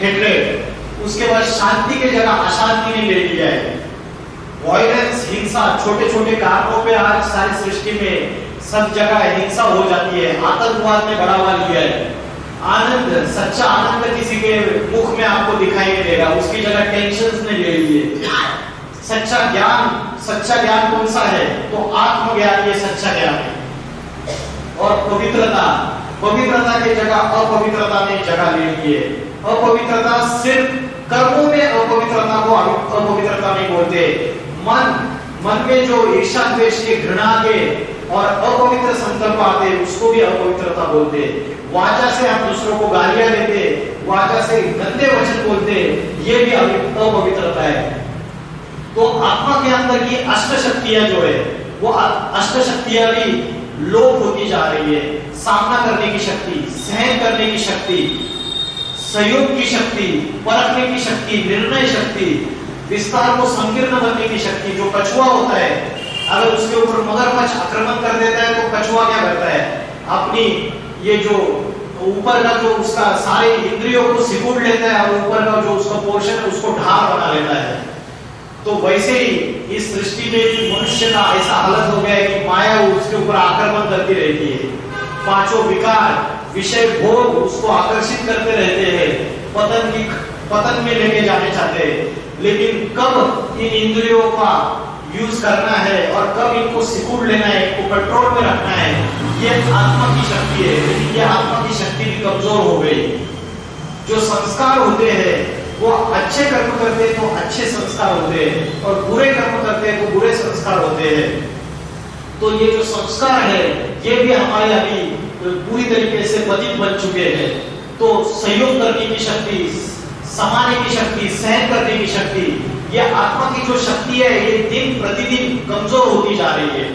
हेट्रेड। उसके बाद शांति की जगह अशांति ने ले लिया है, वायलेंस, हिंसा, छोटे छोटे कारणों पे आज सारी सृष्टि में सब जगह हिंसा हो जाती है, आतंकवाद ने बढ़ावा लिया है। आनंद, सच्चा आनंद किसी के मुख में आपको दिखाई नहीं देगा, उसकी जगह टेंशंस ने ले लिए। सच्चा ज्ञान कौन सा है? तो आत्मज्ञान, ये सच्चा ज्ञान है। और पवित्रता की जगह अपवित्रता ने जगह ले ली है। अपवित्रता सिर्फ कर्मों में अपवित्रता को अपवित्रता नहीं बोलते, मन में जो ईर्ष्या, द्वेष के, घृणा के और अपवित्र संकल्प आते उसको भी अपवित्रता बोलते। वाचा से हम दूसरों को गालियां देते, वाचा से गंदे वचन बोलते, ये भी अपवित्रता है। तो आत्मा के अंदर की अष्ट शक्तियां जो है वो अष्ट शक्तियां भी लोप होती जा रही है। सामना करने की शक्ति, सहन करने की शक्ति, सहयोग की शक्ति, परखने की शक्ति, निर्णय शक्ति, विस्तार को संकीर्ण करने की शक्ति। जो कछुआ होता है, अगर उसके ऊपर मगरमच्छ आक्रमण कर देता है तो कछुआ क्या करता है? अपनी ये जो ऊपर का जो उसका सारे इंद्रियों को सिकुड़ लेता है और ऊपर का जो उसका पोर्शन है उसको ढाल बना लेता है। तो वैसे ही इस सृष्टि में भी मनुष्य का ऐसा हालत हो गया है कि माया उसके ऊपर आक्रमण करती रहती है। पांचों विकार, विषय, भोग उसको आकर्षित करते रहते हैं, पतन में लेके जाने चाहते हैं। लेकिन कब इन इंद्रियों का यूज करना है और कब इनको सिकुड़ लेना है, इनको कंट्रोल में रखना है, ये आत्मा की शक्ति है। लेकिन ये आत्मा की शक्ति भी कमजोर हो गई। जो संस्कार होते हैं वो अच्छे कर्म करते हैं तो अच्छे संस्कार होते हैं और बुरे कर्म करते हैं तो बुरे संस्कार होते हैं। तो ये जो संस्कार है ये भी हमारे अभी पूरी तरीके से पतित बन चुके हैं। तो सहयोग करने की शक्ति, समाने की शक्ति, सहन करने की शक्ति, ये आत्मा की जो शक्ति है ये दिन प्रतिदिन कमजोर होती जा रही है।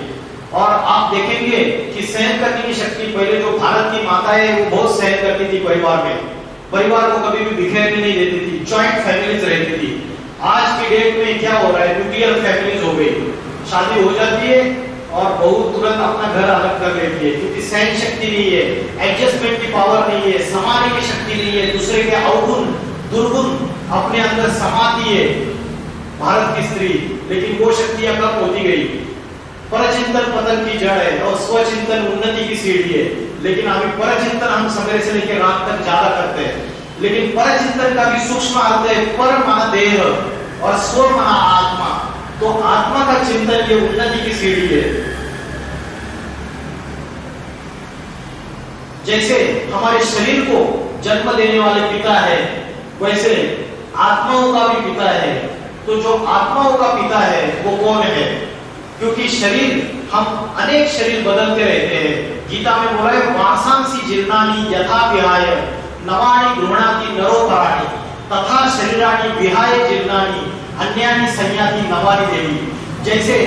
और आप देखेंगे कि सहन करने की शक्ति, पहले जो भारत की माताएं वो बहुत सहन करती थी परिवार में, परिवार को कभी भी बिखेरने नहीं देती थी, जॉइंट फैमिलीज रहती थी। आज की डेट में क्या हो रहा है, न्यूक्लियर फैमिलीज हो गई, शादी हो जाती है और बहू तुरंत अपना घर अलग कर लेती है, क्योंकि सहन शक्ति नहीं है, एडजस्टमेंट की पावर नहीं है, संभालने की शक्ति नहीं है, दूसरे के अवगुण दुर्गुण अपने अंदर समाती है भारत की स्त्री। लेकिन वो शक्ति अब कम होती गई। परचिंतन पतन की जड़ है और स्वचिंतन उन्नति की सीढ़ी है। लेकिन अभी परचिंतन हम सवेरे से लेकर रात तक ज्यादा करते हैं, लेकिन परचिंतन का भी सूक्ष्म अर्थ है पर माना देह और स्व माना आत्मा। तो आत्मा का चिंतन ये उन्नति की सीढ़ी है। जैसे हमारे शरीर को जन्म देने वाले पिता है, वैसे आत्माओं का भी पिता है। तो जो आत्माओं का पिता है वो कौन है? क्योंकि शरीर, हम अनेक शरीर बदलते रहते हैं। गीता में बोला है वासांसी जीर्णानि यथा विहाय नवानि गृह्णाति नरोपराणि तथा शरीराणि विहाय जीर्णानि अन्यानि संयाति नवानि देवी। जैसे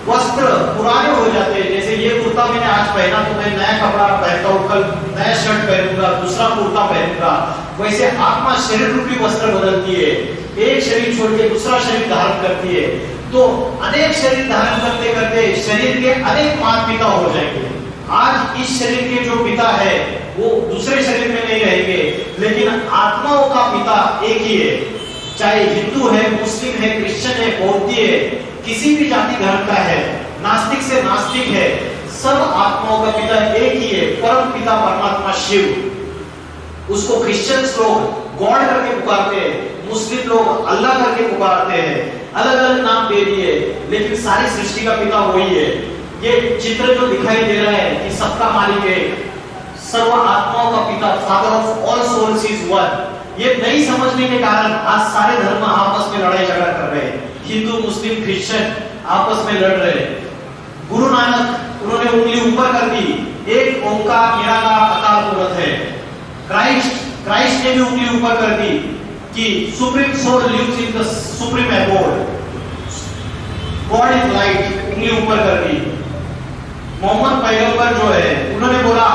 वस्त्र पुराने हो जाते हैं, जैसे ये कुर्ता मैंने आज पहना तो मैं नया कपड़ा पहनता हूँ, कल नया शर्ट पहनूंगा, दूसरा कुर्ता पहनूंगा, वैसे आत्मा शरीर रूपी वस्त्र बदलती है, एक शरीर छोड़ के दूसरा शरीर धारण करती है। तो अनेक शरीर धारण करते करते शरीर के अनेक माता पिता हो जाएंगे। आज इस शरीर के जो पिता है वो दूसरे शरीर में नहीं रहेंगे, लेकिन आत्माओं का पिता एक ही है। चाहे हिंदू है, मुस्लिम है, क्रिश्चियन है, बौद्ध है, किसी भी जाति धर्म का है, नास्तिक से नास्तिक है, सब आत्माओं का पिता एक ही है, परम पिता परमात्मा शिव। उसको क्रिश्चियंस लोग गॉड करके पुकारते हैं, मुस्लिम लोग अल्लाह करके पुकारते हैं, अलग अलग नाम दे दिए, लेकिन सारी सृष्टि का पिता वही है। ये चित्र जो दिखाई दे रहा है कि सबका मालिक है, सर्व आत्माओं का पिता, father of all souls is one. ये नहीं समझने के कारण आज सारे धर्म आपस में लड़ाई झगड़ा कर रहे हैं, हिंदू मुस्लिम क्रिश्चियन आपस में लड़ रहे हैं। गुरु नानक उन्होंने उंगली ऊपर कर दी, एक ओंकार निराकार अकाल मूर्त है। क्राइस्ट ने भी उंगली ऊपर कर दी कि supreme soul lives in the supreme abode, god is light, उंगली ऊपर कर दी। मोहम्मद पैगंबर जो है उन्होंने बोला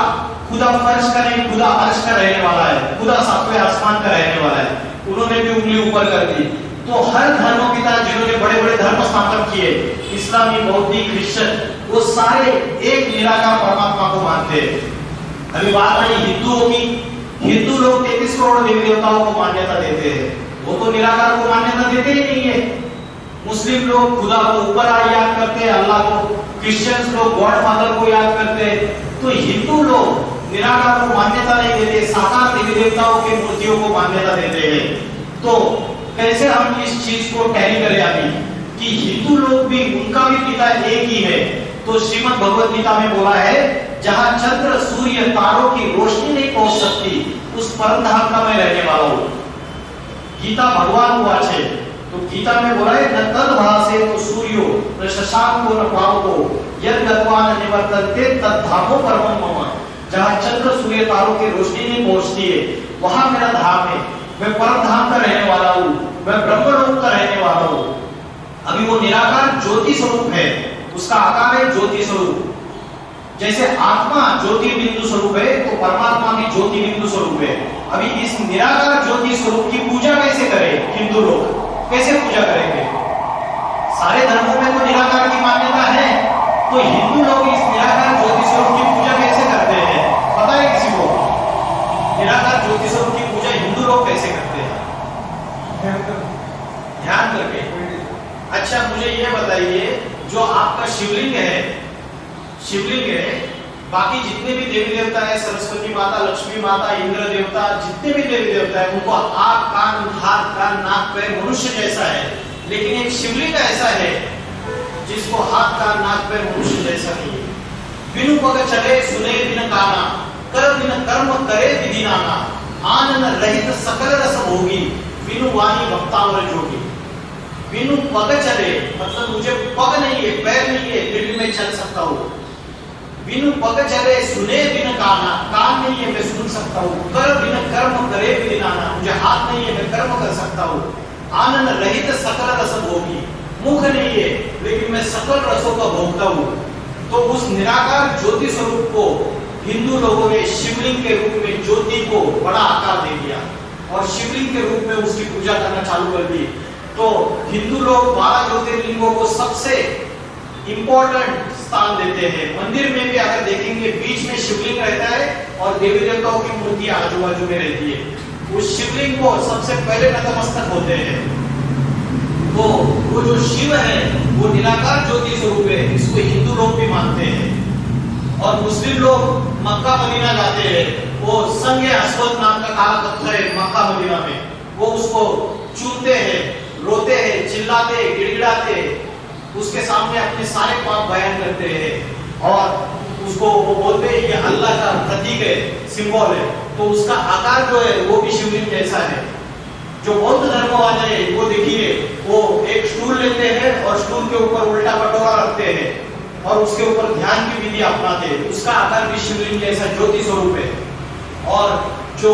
खुदा फर्श का नहीं, खुदा अर्श का रहने वाला है, खुदा सातवें आसमान का रहने वाला है, उन्होंने भी उंगली ऊपर कर दी। तो हर धर्म पिता जिन्होंने बड़े बड़े धर्म स्थापित किए, इस्लामी, बौद्धी, क्रिश्चियन, वो सारे एक निराकार परमात्मा को मानते हैं। अभी बात आई हिंदुओं की, हिंदू लोग 33 करोड़ देवी देवताओं को मान्यता देते हैं, वो तो निराकार को मान्यता देते ही नहीं है। मुस्लिम लोग खुदा को ऊपर याद करते हैं, अल्लाह को, क्रिश्चियंस लोग गॉड फादर को याद करते हैं। तो हिंदू लोग निराकार को मान्यता नहीं देते, साकार देवी देवताओं के मूर्तियों को मान्यता देते हैं। तो कैसे हम इस चीज को टैली करें अभी कि हिंदू लोग भी, उनका भी पिता एक ही है। तो श्रीमद् भगवद गीता में बोला है जहां चंद्र सूर्य तारों की रोशनी नहीं पहुंच सकती, उस परम धाम का मैं रहने वाला हूं। गीता भगवान को अच्छे, तो गीता में बोला है न तद भासे तो सूर्यो न शशांको न पावको यद गत्वान निवर्तन्ते तद धामो परमं मम। जहां चंद्र सूर्य तारों की रोशनी नहीं पहुंचती है वहां मेरा धाम है, मैं परम धाम का रहने वाला हूं, मैं ब्रह्मलोक का रहने वाला हूं। अभी वो निराकार ज्योति स्वरूप है, उसका आकार है ज्योति स्वरूप। जैसे आत्मा ज्योति बिंदु स्वरूप है तो परमात्मा भी ज्योति बिंदु स्वरूप है। अभी इस निराकार ज्योति स्वरूप की पूजा कैसे करें? हिंदू लोग कैसे पूजा करेंगे? सारे धर्मों में तो निराकार की मान्यता है, तो हिंदू लोग इस निराकार ज्योति स्वरूप की पूजा कैसे करते हैं? पता है किसी को? निराकार ज्योति स्वरूप की पूजा हिंदू लोग कैसे करते हैं? ध्यान करके। अच्छा मुझे ये बताइए, जो आपका शिवलिंग है, बाकी जितने भी देवी देवता है, सरस्वती माता, लक्ष्मी माता, इंद्र देवता, जितने भी देवी देवता है, उनको आंख, कान, हाथ, कान, नाक, पैर मनुष्य जैसा है, लेकिन एक शिवलिंग ऐसा है जिसको हाथ, कान, नाक, पैर मनुष्य जैसा नहीं है। बिनु पग चले सुने बिन काना, कर बिन कर्म करे विधि नाना, आनंद रहित सकल रस भोगी, बिनु वाणी भक्तावर जोगी। बिनु पग चले मतलब मुझे पग नहीं है, पैर नहीं है, फिर भी मैं चल सकता हूँ। बिनु पग चले सुने बिन काना, कान नहीं है मैं सुन सकता हूँ। कर बिन कर्म करे विधि नाना, मुझे हाथ नहीं है मैं कर्म कर सकता हूँ। आनंद रहित सकल रस भोगी, मुख नहीं है लेकिन मैं सकल रसों का भोगता हूँ। तो उस निराकार ज्योति स्वरूप को हिंदू लोगों ने शिवलिंग के रूप में ज्योति को बड़ा आकार दे दिया और शिवलिंग के रूप में उसकी पूजा करना चालू कर दी। तो हिंदू लोग 12 ज्योतिर्लिंगों को सबसे इंपॉर्टेंट स्थान देते हैं। मंदिर में भी अगर देखेंगे बीच में शिवलिंग रहता है और देवी देवताओं की मूर्ति आजू बाजू में रहती है। उस शिवलिंग को सबसे पहले नतमस्तक होते हैं। तो वो जो शिव है वो निराकार ज्योति स्वरूप है, इसको हिंदू लोग भी मानते हैं। और मुस्लिम लोग मक्का मदीना जाते हैं, वो संगे अस्वद नाम का काला पत्थर है मक्का मदीना में, वो उसको चूमते हैं, रोते हैं, चिल्लाते, गिड़गिड़ाते, उसके सामने अपने सारे पाप बयान करते हैं और उसको वो बोलते हैं ये अल्लाह का प्रतीक है, सिंबल है। तो उसका आकार जो है वो भी शिवलिंग जैसा है। जो बौद्ध धर्म वाले हैं वो देखिए, वो एक स्टूल लेते हैं और स्टूल के ऊपर उल्टा कटोरा रखते हैं और उसके ऊपर ध्यान की विधि अपनाते हैं। उसका आकार भी शिवलिंग जैसा ज्योति स्वरूप है। और जो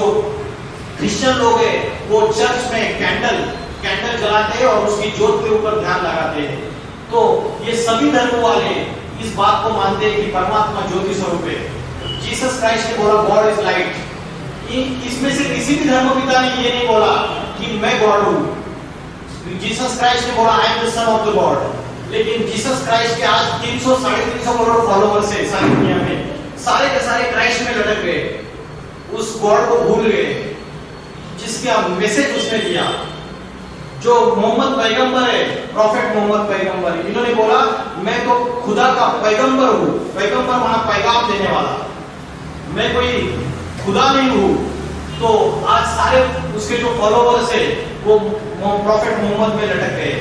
क्रिश्चियन लोग हैं वो चर्च में कैंडल जलाते हैं और उसकी ज्योत के ऊपर ध्यान लगाते हैं। तो ये सभी धर्म वाले इस बात को मानते हैं कि परमात्मा ज्योति स्वरूप है। जीसस क्राइस्ट ने बोला गॉड इज लाइट। इसमें से किसी भी धर्म पिता ने ये नहीं बोला कि मैं गॉड हूं। जीसस क्राइस्ट ने बोला I am the son of the God. लेकिन जीसस क्राइस्ट के आज 300-350 करोड़ फॉलोअर्स है सारी दुनिया में, सारे के सारे क्राइस्ट में लटक गए, उस गॉड को भूल गए जिसका मैसेज उसने दिया। जो मोहम्मद पैगंबर है, प्रॉफेट मोहम्मद पैगंबर, इन्होंने बोला मैं तो खुदा का पैगंबर हूं। पैगंबर माना पैगाम देने वाला, मैं कोई खुदा नहीं हूं। तो आज सारे उसके जो फॉलोअर्स है वो प्रॉफेट मोहम्मद में लटक गए।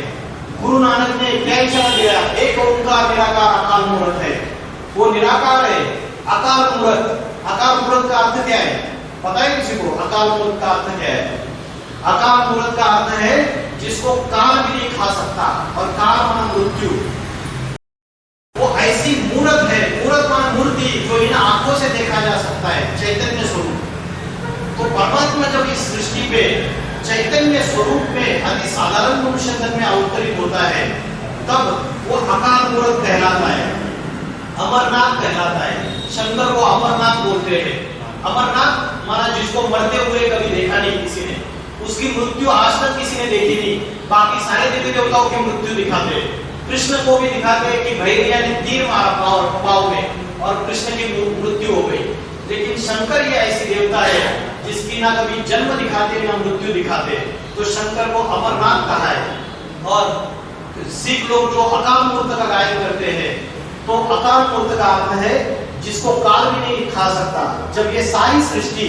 गुरु नानक ने क्या इशारा दिया? एक ओंकार निराकार अकाल मूर्त है। वो निराकार है, अकाल मूर्त। अकाल मूर्त का अर्थ क्या है पता है किसी को? अकाल मूर्त का अर्थ क्या है? अकाल मूर्त का अर्थ है जिसको काल भी नहीं खा सकता, और काल माना मृत्यु। वो ऐसी मूर्त है, मूर्त माना मूर्ति, जो इन आंखों से देखा जा सकता है, चैतन्य स्वरूप। तो परमात्मा जब इस सृष्टि पे चैतन्य स्वरूप में अति साधारण मनुष्य तन में अवतरित होता है, तब वो अकाल मूर्त कहलाता है, अमरनाथ कहलाता है। शंकर को अमरनाथ बोलते हैं। अमरनाथ माना जिसको मरते हुए कभी देखा नहीं किसी ने, उसकी मृत्यु आज तक किसी ने देखी नहीं। बाकी सारे देवी देवताओं की मृत्यु दिखाते हैं। कृष्ण को भी दिखाते हैं कि भैरैया ने तीर मारा पांव में और कृष्ण की मृत्यु हो गई। लेकिन शंकर ये ऐसी देवता है जिसकी ना कभी जन्म दिखाते ना मृत्यु दिखाते। तो शंकर को अमरनाथ कहा है। और सिख लोग जो अकाल मूर्त का गायन करते हैं, तो अकाल मूर्त का अर्थ है जिसको काल भी नहीं खा सकता। जब ये सारी सृष्टि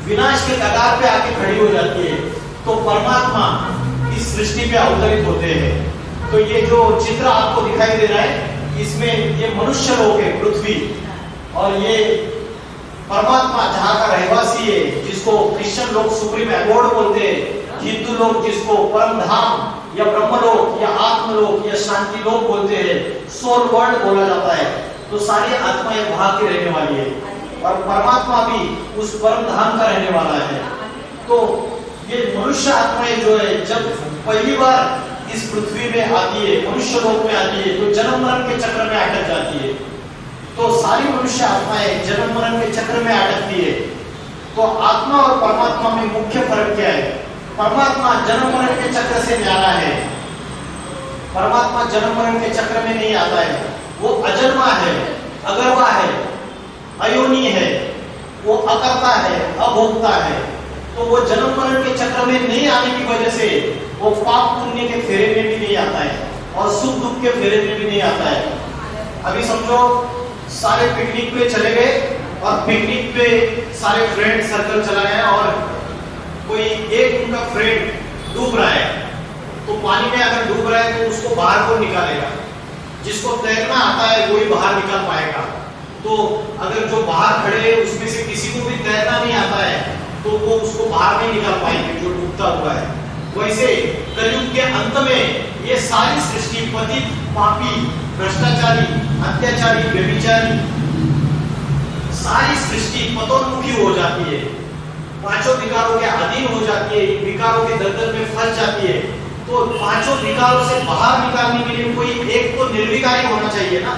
विनाश के कगार पे आके खड़ी हो जाती है, तो परमात्मा इस सृष्टि पे अवतरित होते हैं। तो ये जो चित्र आपको दिखाई दे रहा है, इसमें ये मनुष्य लोग है, पृथ्वी, और ये परमात्मा जहाँ का रहवासी है, जिसको क्रिश्चियन लोग सुप्रीम एबोर्ड बोलते हैं, हिंदू लोग जिसको परम धाम या ब्रह्मलोक या आत्मलोक या शांति लोक बोलते हैं, सोल वर्ल्ड बोला जाता है। तो सारी आत्माएं वहां की रहने वाली है और परमात्मा भी उस परम धाम का रहने वाला है। तो ये मनुष्य आत्माएं जो है, जब पहली बार इस पृथ्वी में आती है, मनुष्य लोक में आती है, तो जन्म मरण के चक्र में अटक जाती है। तो सारी मनुष्य आत्माएं जन्म मरण के चक्र में अटकती है। तो आत्मा और परमात्मा में मुख्य फर्क क्या है? परमात्मा जन्म मरण के चक्र से न्यारा है। परमात्मा जन्म मरण के चक्र में नहीं आता है। वो अजन्मा है, अगर्वा है, अयोनी है, वो अकर्ता है, अभोक्ता है। तो वो जन्म मरण के चक्र में नहीं आने की वजह से वो पाप पुण्य के फेरे में भी नहीं आता है और सुख दुख के फेरे में भी नहीं आता है। अभी समझो सारे पिकनिक पे चले गए और पिकनिक पे सारे फ्रेंड सर्कल चला गया और कोई एक उनका फ्रेंड डूब रहा है। तो पानी में अगर डूब रहा है तो उसको बाहर कौन निकालेगा? जिसको तैरना आता है वही बाहर निकाल पाएगा। तो अगर जो बाहर खड़े हैं उसमें से किसी को भी तैरना नहीं आता है तो वो उसको बाहर नहीं निकाल पाएंगे जो डूबता हुआ है। वैसे कलयुग के अंत में ये सारी सृष्टि पतित, पापी, भ्रष्टाचारी, अत्याचारी, व्यभिचारी, सारी सृष्टि पतोन्मुखी हो जाती है, पांचों विकारों के अधीन हो जाती है, विकारों के दलदल में फंस जाती है। तो पांचों विकारों से बाहर निकालने के लिए कोई एक तो निर्विकारी होना चाहिए ना।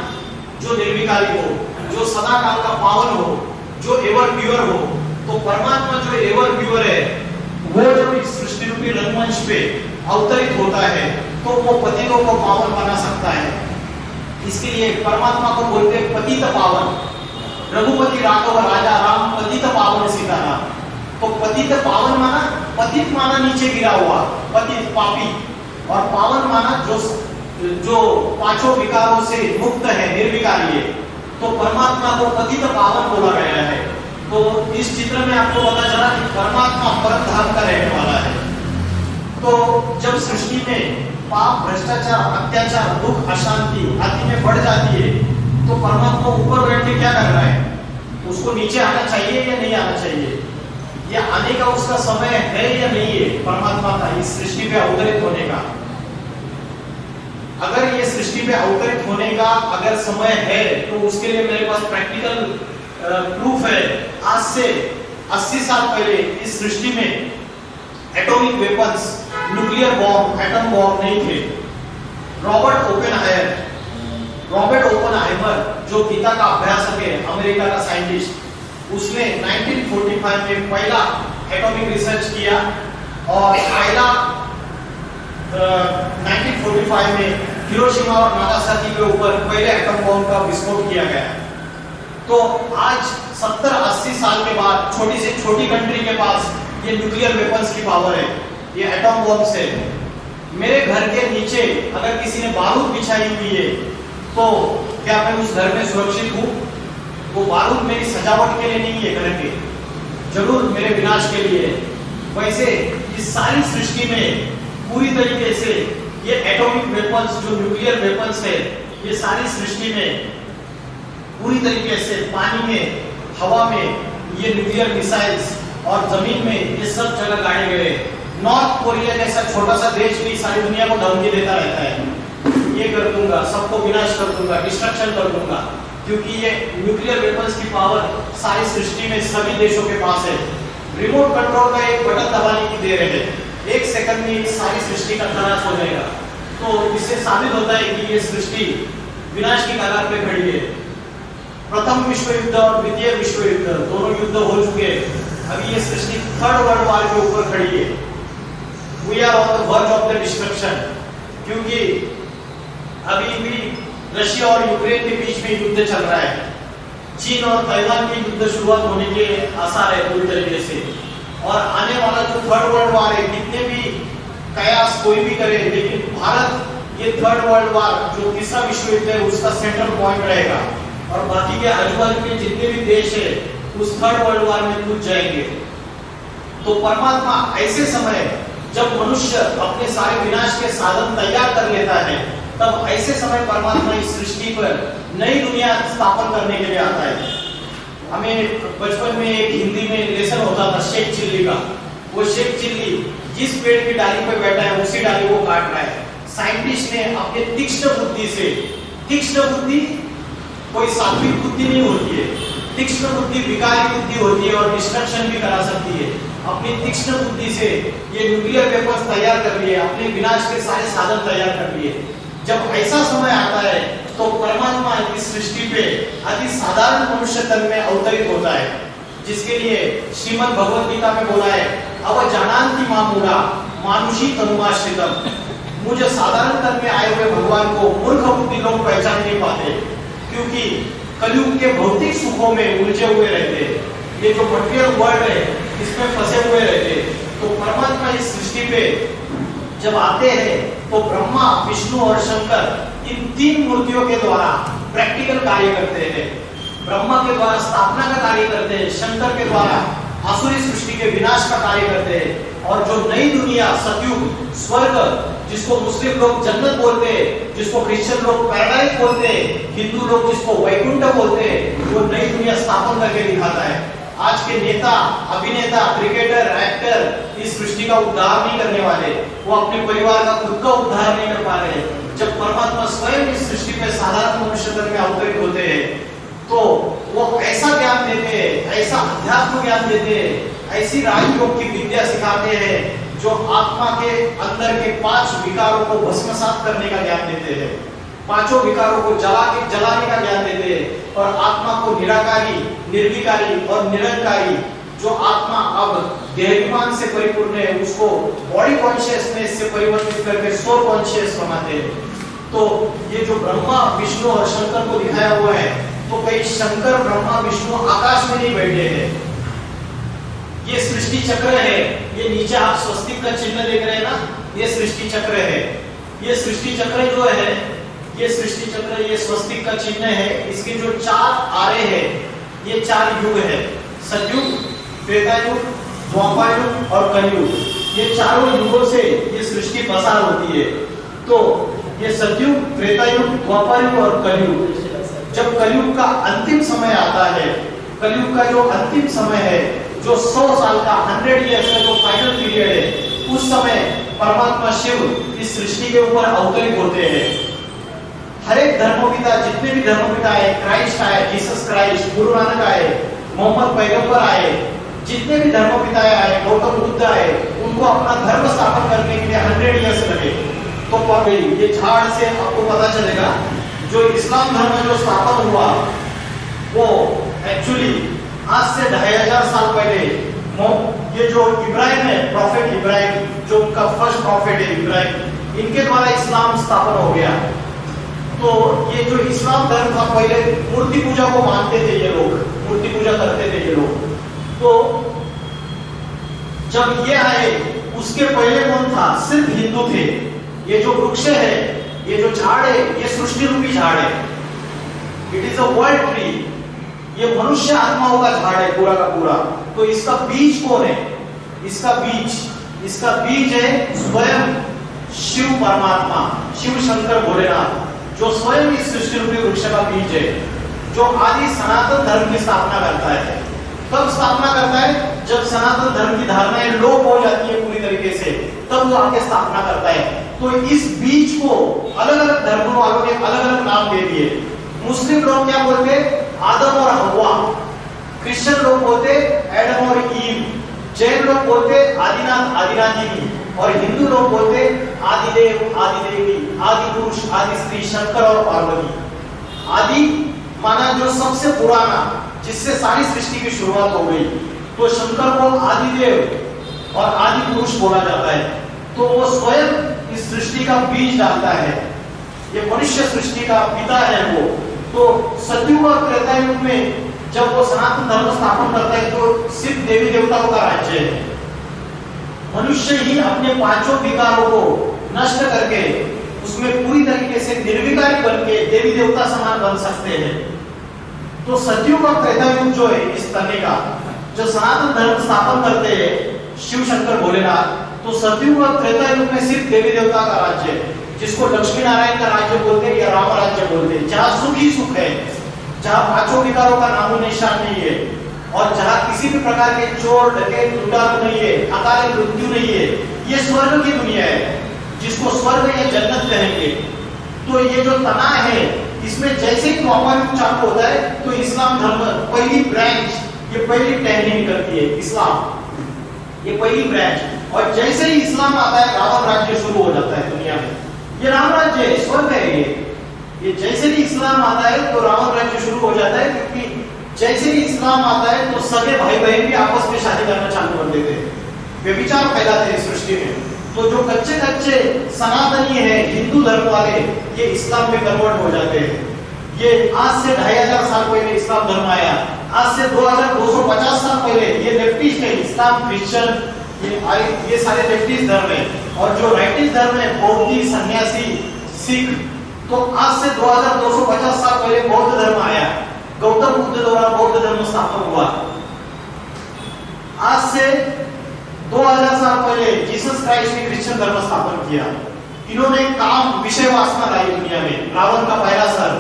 जो निर्विकारी हो, जो सदा काल का पावन हो, जो एवर प्योर हो। तो परमात्मा जो एवर प्योर है, वो जब इस सृष्टि रूपी रंगमंच पे अवतरित होता है तो वो पतितों को पावन बना सकता है। इसके लिए परमात्मा को बोलते हैं पतित पावन। रघुपति राघव राजा राम पतित पावन सीताराम। तो पतित पावन माना, पतित माना नीचे गिरा हुआ, पतित पापी, और पावन माना जो पांचों विकारों से मुक्त है, निर्विकारी है। तो परमात्मा को पतित पावन बोला गया है। तो इस चित्र में आपको पता चला कि परमात्मा परम धाम का रहने वाला है। तो जब सृष्टि में पाप, भ्रष्टाचार, अत्याचार, दुख, अशांति आदि में बढ़ जाती है तो परमात्मा ऊपर बैठ के क्या कर रहा है? उसको नीचे आना चाहिए या नहीं आना चाहिए? या आने का उसका समय है या नहीं है परमात्मा का इस सृष्टि पे अवतरित होने का? अगर ये सृष्टि पे अवतरित होने का अगर समय है तो उसके लिए मेरे पास प्रैक्टिकल प्रूफ है। आज से 80 साल पहले इस सृष्टि में atomic weapons, nuclear bomb, atom bomb नहीं थे। रॉबर्ट ओपेनहाइमर जो गीता का अभ्यासक है, अमेरिका का साइंटिस्ट, उसने 1945 में पहला एटॉमिक रिसर्च किया और पहला 1945 में हिरोशिमा और नागासाकी के ऊपर पहले एटम बॉम्ब का विस्फोट किया गया। तो आज 70-80 साल के बाद छोटी से छोटी कंट्री के पास ये न्यूक्लियर वेपन्स की पावर है, ये एटम बॉम्ब से। मेरे घर के नीचे अगर किसी ने बारूद बिछाई हुई है तो क्या मैं उस घर में सुरक्षित हूँ? वो बारूद मेरी सजावट के लिए नहीं है घर के, जरूर मेरे विनाश के लिए। वैसे इस सारी सृष्टि में पूरी तरीके से ये एटॉमिक वेपन्स, जो न्यूक्लियर वेपन्स है, ये सारी सृष्टि में पूरी तरीके से पानी में, हवा में ये न्यूक्लियर मिसाइल्स और जमीन में ये सब जगह गाड़े गए। नॉर्थ कोरिया जैसा छोटा सा देश भी सारी दुनिया को धमकी देता रहता है, ये कर दूंगा, सबको विनाश कर दूंगा, डिस्ट्रक्शन कर दूंगा, क्योंकि ये न्यूक्लियर वेपन्स की पावर सारी सृष्टि में सभी देशों के पास है। रिमोट कंट्रोल का एक बटन दबाने की देर है, 1 सेकंड में सारी सृष्टि का तनाश हो जाएगा। तो इससे साबित होता है कि ये सृष्टि विनाश की कगार पे खड़ी है। प्रथम विश्व युद्ध और द्वितीय विश्व युद्ध दोनों युद्ध हो चुके हैं। अभी ये सृष्टि थर्ड वर्ल्ड वॉर के ऊपर खड़ी है। We are on the verge of the destruction, क्योंकि अभी भी रशिया और यूक्रेन के बीच में युद्ध चल रहा है। चीन और ताइवान की युद्ध शुरुआत होने के आसार है पूरी तरीके से। और आने वाला जो थर्ड वर्ल्ड वॉर है, कितने भी कयास कोई भी करे, लेकिन भारत ये थर्ड वर्ल्ड वॉर जो तीसरा विश्व युद्ध है उसका सेंट्रल पॉइंट रहेगा और बाकी के आजू बाजू के जितने भी देश है उस थर्ड वर्ल्ड वॉर में कूद जाएंगे। तो परमात्मा ऐसे समय जब मनुष्य अपने सारे विनाश के साधन तैयार कर लेता है, तब ऐसे समय परमात्मा इस सृष्टि पर नई दुनिया स्थापन करने के लिए आता है। हमें बचपन में एक हिंदी में लेसन होता था शेख चिल्ली का। वो शेख चिल्ली जिस पेड़ की डाली पे बैठा है उसी डाली को काट रहा है। साइंटिस्ट ने अपने तीक्ष्ण बुद्धि से, तीक्ष्ण बुद्धि कोई सात्विक बुद्धि नहीं होती है, तीक्ष्ण बुद्धि विकारी बुद्धि होती है और डिस्ट्रक्शन भी करा सकती है। अपनी तीक्ष्ण बुद्धि से ये न्यूक्लियर वेपन्स तैयार कर लिए, अपने विनाश के सारे साधन तैयार कर लिए। जब ऐसा समय आता है तो परमात्मा इस सृष्टि पे अति साधारण मनुष्य तन में अवतरित होता है, जिसके लिए श्रीमद् भगवद गीता में बोला है, अब जानांति मामूला मानुषी तनुमाश्रितम। मुझे साधारण तन में आए हुए भगवान को मूर्ख बुद्धि लोग पहचान नहीं पाते, क्योंकि कलयुग के भौतिक सुखों में उलझे हुए रहते, ये जो मटेरियल वर्ल्ड है इसमें फंसे हुए रहते। तो परमात्मा इस सृष्टि पे जब आते हैं तो ब्रह्मा, विष्णु और शंकर इन 3 मूर्तियों के द्वारा प्रैक्टिकल कार्य करते हैं। ब्रह्मा के द्वारा स्थापना का कार्य करते हैं, शंकर के द्वारा आसुरी सृष्टि के विनाश का कार्य करते हैं। और जो नई दुनिया, सतयुग, स्वर्ग, जिसको मुस्लिम लोग जन्नत बोलते हैं, जिसको क्रिश्चियन लोग पैराडाइज बोलते हैं, हिंदू लोग जिसको वैकुंठ बोलते हैं, वो नई दुनिया स्थापन करके दिखाता है। आज के नेता, अभिनेता, क्रिकेटर, एक्टर इस सृष्टि का उद्धार नहीं करने वाले, वो अपने परिवार का खुद का उद्धार नहीं कर पा रहे। जब परमात्मा स्वयं इस सृष्टि पे साधारण मनुष्य तन में अवतरित होते हैं तो वो ऐसा ज्ञान देते हैं, ऐसा अध्यात्म ज्ञान देते हैं, ऐसी राजयोग की विद्या सिखाते हैं जो आत्मा के अंदर के 5 विकारों को भस्मसात करने का ज्ञान देते हैं। पांचों विकारों को जलाने का ज्ञान देते हैं और आत्मा को निराकारी, निर्विकारी और निरंकारी, जो आत्मा अब देहाभिमान से परिपूर्ण है उसको बॉडी कॉन्शियसनेस से परिवर्तित करके सोल कॉन्शियस बनाते हैं। तो ये जो ब्रह्मा विष्णु और शंकर को दिखाया हुआ है, तो कई शंकर ब्रह्मा विष्णु आकाश में नहीं बैठे हैं, ये सृष्टि चक्र है। ये नीचे आप स्वस्तिक का चिन्ह देख रहे हैं ना, ये सृष्टि चक्र है। ये सृष्टि चक्र जो है, ये सृष्टि चक्र, ये स्वस्तिक का चिन्ह है। इसके जो चार आरे हैं, ये चार युग है, सतयुग, त्रेता युग, द्वापर युग और कलयुग। ये चारों युगों से ये सृष्टि पसार होती है। तो ये सतयुग, त्रेता युग, द्वापर युग और कलयुग। जब कलयुग का अंतिम समय आता है, कलयुग का जो अंतिम समय है, जो 100 साल का 100 ईयर्स का जो फाइनल पीरियड है, उस समय परमात्मा शिव इस सृष्टि के ऊपर अवतरित होते हैं। हर एक धर्मपिता, जितने भी धर्मपिता आए, क्राइस्ट आए, जीसस क्राइस्ट, गुरु नानक आए, मोहम्मद पैगंबर आए, जितने भी धर्मपिता आए, गौतम बुद्ध आए, उनको अपना धर्म स्थापन करने के लिए 100 ईयर्स लगे। तो ये झाड़ से आपको पता चलेगा जो इस्लाम धर्म जो स्थापन हुआ, वो एक्चुअली आज से 2500 साल पहले ये जो इब्राहिम है, प्रॉफेट इब्राहिम, जो उनका फर्स्ट प्रॉफेट है इब्राहिम, इनके द्वारा इस्लाम स्थापन हो गया। तो ये जो इस्लाम धर्म था, पहले मूर्ति पूजा को मानते थे ये लोग, मूर्ति पूजा करते थे ये लोग। तो जब ये आए, उसके पहले कौन था? सिर्फ हिंदू थे। ये जो वृक्ष है, ये जो झाड़ है, ये सृष्टि रूपी झाड़ है। It is a world tree. ये मनुष्य आत्माओं का झाड़ है पूरा का पूरा। तो इसका बीज कौन है? इसका इसका बीज है स्वयं शिव परमात्मा, शिव शंकर भोलेनाथ, जो स्वयं इस सृष्टि रूपी वृक्ष का बीज है, जो आदि सनातन धर्म की स्थापना करता है। कब स्थापना करता है? जब सनातन धर्म की धारणाएं लोप हो जाती है पूरी तरीके से, तब वो आके स्थापना करता है। तो इस बीज को अलग अलग धर्मों वालों ने अलग अलग नाम दे दिए। मुस्लिम लोग क्या बोलते? आदम और हव्वा। क्रिश्चियन लोग बोलते एडम और ईव। जैन लोग बोलते आदिनाथ आदिनाथिनी। और हिंदू लोग बोलते आदिदेव आदिदेवी, आदि पुरुष आदि स्त्री, शंकर और पार्वती। आदि माना जो सबसे पुराना, जिससे सारी सृष्टि की शुरुआत हो गई। तो शंकर को आदिदेव और आदि पुरुष बोला जाता है। तो वो स्वयं इस सृष्टि का बीज डालता है। ये मनुष्य सृष्टि का पिता है वो। तो सतयुग और त्रेता युग में जब वो सनातन धर्म स्थापन करता है, तो सिर्फ देवी देवताओं का राज्य है। मनुष्य ही अपने पांचों विकारों को नष्ट करके उसमें पूरी तरीके से निर्विकारी बन के देवी देवता समान बन सकते हैं। तो सतयुग और त्रेता युग जो है, इस तरह का जो सनातन धर्म स्थापन करते हैं शिव शंकर भोलेनाथ, तो सतयुग और त्रेता युग में सिर्फ देवी देवता का राज्य है, जिसको लक्ष्मी नारायण का राज्य बोलते हैं या राम राज्य बोलते हैं, जहाँ सुख ही सुख है, जहाँ पांचों विकारों का नामो निशान नहीं है, और जहाँ किसी भी प्रकार के चोर डकैत लुटारू नहीं है, अकाल मृत्यु नहीं है। ये स्वर्ग की दुनिया है, जिसको स्वर्ग या जन्नत कहेंगे। तो ये जो तना है, इसमें जैसे ही द्वापर युग चालू होता है, तो इस्लाम धर्म पहली ब्रांच, ये पहली टहनी निकलती है इस्लाम, ये पहली ब्रांच। और जैसे ही इस्लाम आता है, रावण राज्य शुरू हो जाता है दुनिया में। ये राम राज्य है, स्वर्ग है ये जैसे ही इस्लाम आता है तो रावण राज्य शुरू हो जाता है, क्योंकि जैसे ही इस्लाम आता है तो सगे भाई बहन भी आपस में शादी करना चालू कर देते हैं, व्यभिचार फैलाते हैं सृष्टि में। तो जो कच्चे कच्चे सनातनी है, हिंदू धर्म वाले, ये इस्लाम में कन्वर्ट हो जाते हैं। ये आज से 2500 साल पहले इस्लाम धर्म आया। आज से 2250 साल पहले ये लेफ्टिस्ट है, इस्लाम, क्रिश्चियन, ये सारे लेफ्टिस्ट धर्म है। और जो राइटिस्ट धर्म है, बौद्ध, सन्यासी, सिख, तो आज से 2250 साल पहले बौद्ध धर्म आया। गौतम बुद्ध द्वारा बौद्ध धर्म स्थापन हुआ। आज से 2000 साल पहले जीसस क्राइस्ट ने क्रिश्चियन धर्म स्थापन किया। इन्होंने काम, विषय वासना लाई दुनिया में। रावण का पहला सर,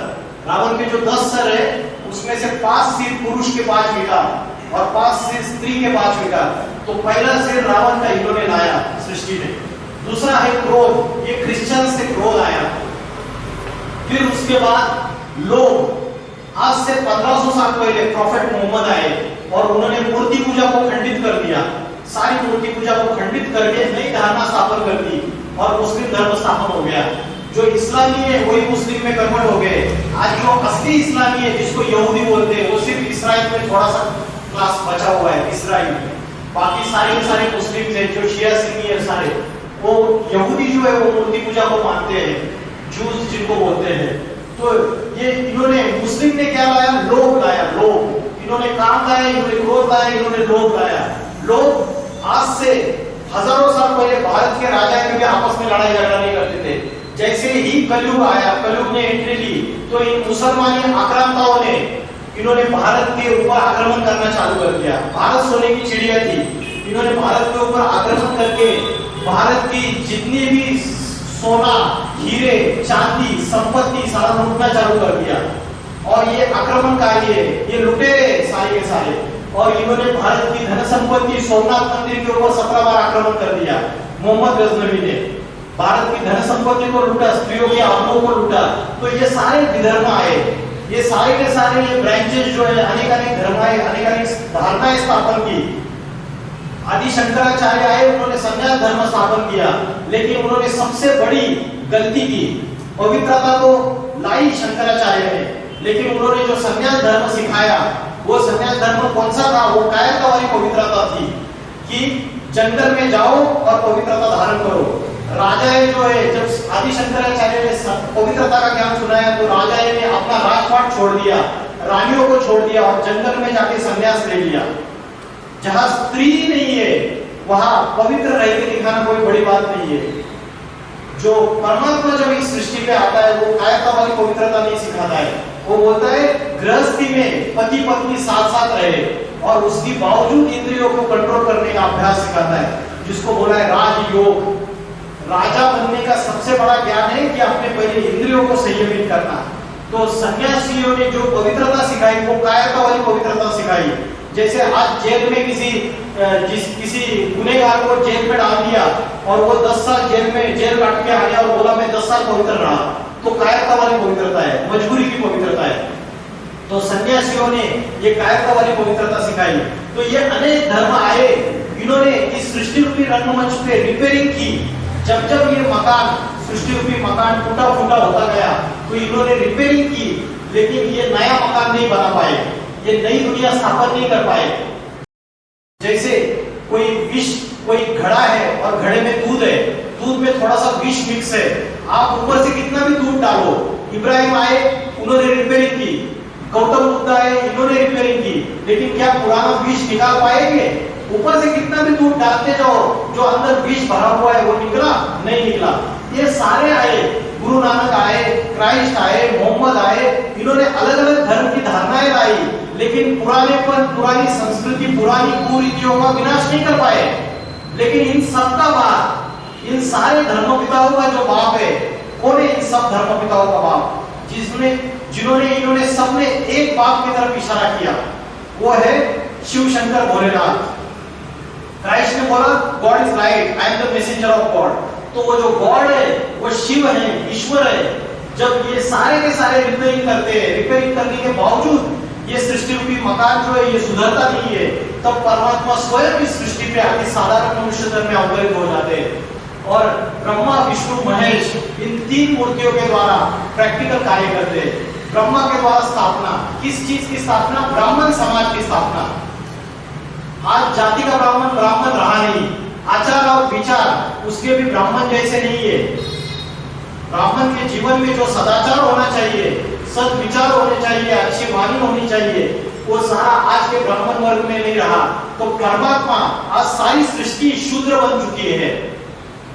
रावण के जो 10 सर है, उसमें से 5 सिर पुरुष के 5 विकार और 5 सिर स्त्री के 5 विकार। तो पहला सिर रावण का इन्होंने लाया सृष्टि में। दूसरा है क्रोध, ये क्रिश्चियन से क्रोध आया। फिर उसके बाद लोग, आज से 1500 साल पहले प्रॉफेट मोहम्मद आए और उन्होंने मूर्ति पूजा को खंडित कर दिया। सारी मूर्ति पूजा को खंडित करके नई धारणा स्थापन कर दी और मुस्लिम धर्म स्थापन हो गया। जो इस्लामी है वही मुस्लिम में कन्वर्ट हो गए। आज जो असली इस्लामी है जिसको यहूदी बोलते हैं वो सिर्फ इसराइल में थोड़ा सा क्लास बचा हुआ है इसराइल में, बाकी सारे के सारे मुस्लिम थे जो शिया सुन्नी है सारे, वो यहूदी जो है वो मूर्ति पूजा को मानते हैं, जूस जिनको बोलते हैं। तो ये इन्होंने मुस्लिम ने क्या लाया, लोभ लाया, लोभ। इन्होंने काम लाया, इन्होंने क्रोध लाया, इन्होंने लोभ लाया। लोग आज से हजारों साल पहले भारत के राजा कभी आपस में लड़ाई झगड़ा नहीं करते थे। जैसे ही कलयुग आया, कलयुग ने एंट्री ली, तो इन मुसलमानी आक्रांताओं ने इन्होंने भारत के ऊपर आक्रमण करना चालू कर दिया। भारत सोने की चिड़िया थी, इन्होंने भारत के ऊपर आक्रमण करके भारत की जितनी भी सोना, हीरे, चांदी, संपत्ति सारा लूटना चालू कर दिया। और ये आक्रमणकारी है, ये लुटेरे सारे के सारे। और इन्होंने भारत की धन संपत्ति, सोमनाथ मंदिर के ऊपर 17 बार आक्रमण कर दिया। मोहम्मद गजनवी ने भारत की धन संपत्ति को लूटा, स्त्रियों के आभूषणों को लूटा। तो ये सारे विधर्म आए, ये सारे के सारे ये ब्रांचेस जो है अनेक अनेक धर्म आए, अनेक अनेक धारणाएं स्थापन की। आदि शंकराचार्य आए, उन्होंने संन्यास धर्म स्थापन किया, लेकिन उन्होंने सबसे बड़ी गलती की। पवित्रता तो लाई शंकराचार्य ने, लेकिन उन्होंने जो संन्यास धर्म सिखाया वो संन्यास धर्म कौन सा था, वो कायरता वाली पवित्रता थी कि जंगल में जाओ और पवित्रता धारण करो। राजा जो है, जब आदि शंकराचार्य ने पवित्रता का ज्ञान सुनाया तो राजा ने अपना राजपाट छोड़ दिया, रानियों को छोड़ दिया और जंगल में जाके संन्यास ले लिया। जहां स्त्री नहीं है वहां पवित्र रह के दिखाना कोई बड़ी बात नहीं है। जो परमात्मा जब इस सृष्टि पे आता है वो कायरता वाली पवित्रता नहीं सिखाता है, वो बोलता है गृहस्थी में पति पत्नी साथ साथ रहे और उसके बावजूद इंद्रियों को कंट्रोल करने का अभ्यास सिखाता है, जिसको बोला है राजयोग। राजा बनने का सबसे बड़ा ज्ञान है कि अपने पहले इंद्रियों को संयमित करना। तो सन्यासियों ने जो पवित्रता सिखाई वो कायरता वाली पवित्रता सिखाई। जैसे आज जेल में किसी गुनहगार को जेल में डाल दिया और वो 10 साल जेल काट के आ गया और बोला मैं 10 साल पवित्र रहा, तो कायरता वाली पवित्रता है, मजबूरी की पवित्रता है। तो सन्यासियों ने ये कायरता वाली पवित्रता सिखाई। तो ये अनेक धर्म आए, इन्होंने इस सृष्टि रूपी रंगमंच पे रिपेयरिंग की। जब जब ये मकान, सृष्टि रूपी मकान टूटा फूटा होता गया तो इन्होंने रिपेयरिंग की, लेकिन ये नया मकान नहीं बना पाए, ये नई दुनिया स्थापन नहीं कर पाए। जैसे कोई घड़ा है और घड़े में दूध है, दूध में थोड़ा सा विष मिक्स है, आप ऊपर से कितना भी दूध डालो। इब्राहिम आए, उन्होंने रिपेयरिंग की, गौतम बुद्ध आए, इन्होंने रिपेयरिंग की, लेकिन क्या पुराना विष निकाल पाएंगे? ऊपर से कितना भी दूध डालते जाओ, जो अंदर विष भरा हुआ है वो निकला नहीं निकला। ये सारे आए, गुरु नानक आए, क्राइस्ट आए, मोहम्मद आए, इन्होंने अलग अलग धर्म की धारणाएं लाई, लेकिन पुरानी संस्कृति, पुरानी कुरीतियों का विनाश नहीं कर पाए। लेकिन इन सबका बाप, इन सारे धर्मपिताओं का जो बाप है, कौन है इन सब धर्मपिताओं का बाप? जिन्होंने इन्होंने सबने एक बाप की तरफ इशारा किया, वो है शिव शंकर भोलेनाथ। क्राइस्ट ने बोला God is light, I am the messenger of God. तो वो जो गॉड है वो शिव है, ईश्वर है। जब ये सारे के सारे रिपेयरिंग करते हैं, रिपेयरिंग करने के बावजूद ये सृष्टि रूपी मकान जो है ये सुधरता नहीं है, तब परमात्मा स्वयं इस सृष्टि पे आके साधारण मनुष्य धर्म में अवतरित हो जाते हैं और ब्रह्मा, विष्णु, महेश इन 3 मूर्तियों के द्वारा प्रैक्टिकल कार्य करते हैं। ब्रह्मा के द्वारा स्थापना, किस चीज की स्थापना? ब्राह्मण समाज की स्थापना। आज जाति का ब्राह्मण रहा नहीं, आचार और विचार उसके भी ब्राह्मण जैसे नहीं है। ब्राह्मण के जीवन में जो सदाचार होना चाहिए, सद्विचार होने चाहिए, अच्छी वाणी होनी चाहिए, वो सारा आज के ब्राह्मण वर्ग में नहीं रहा। तो परमात्मा, आज सारी सृष्टि शूद्र बन चुकी है,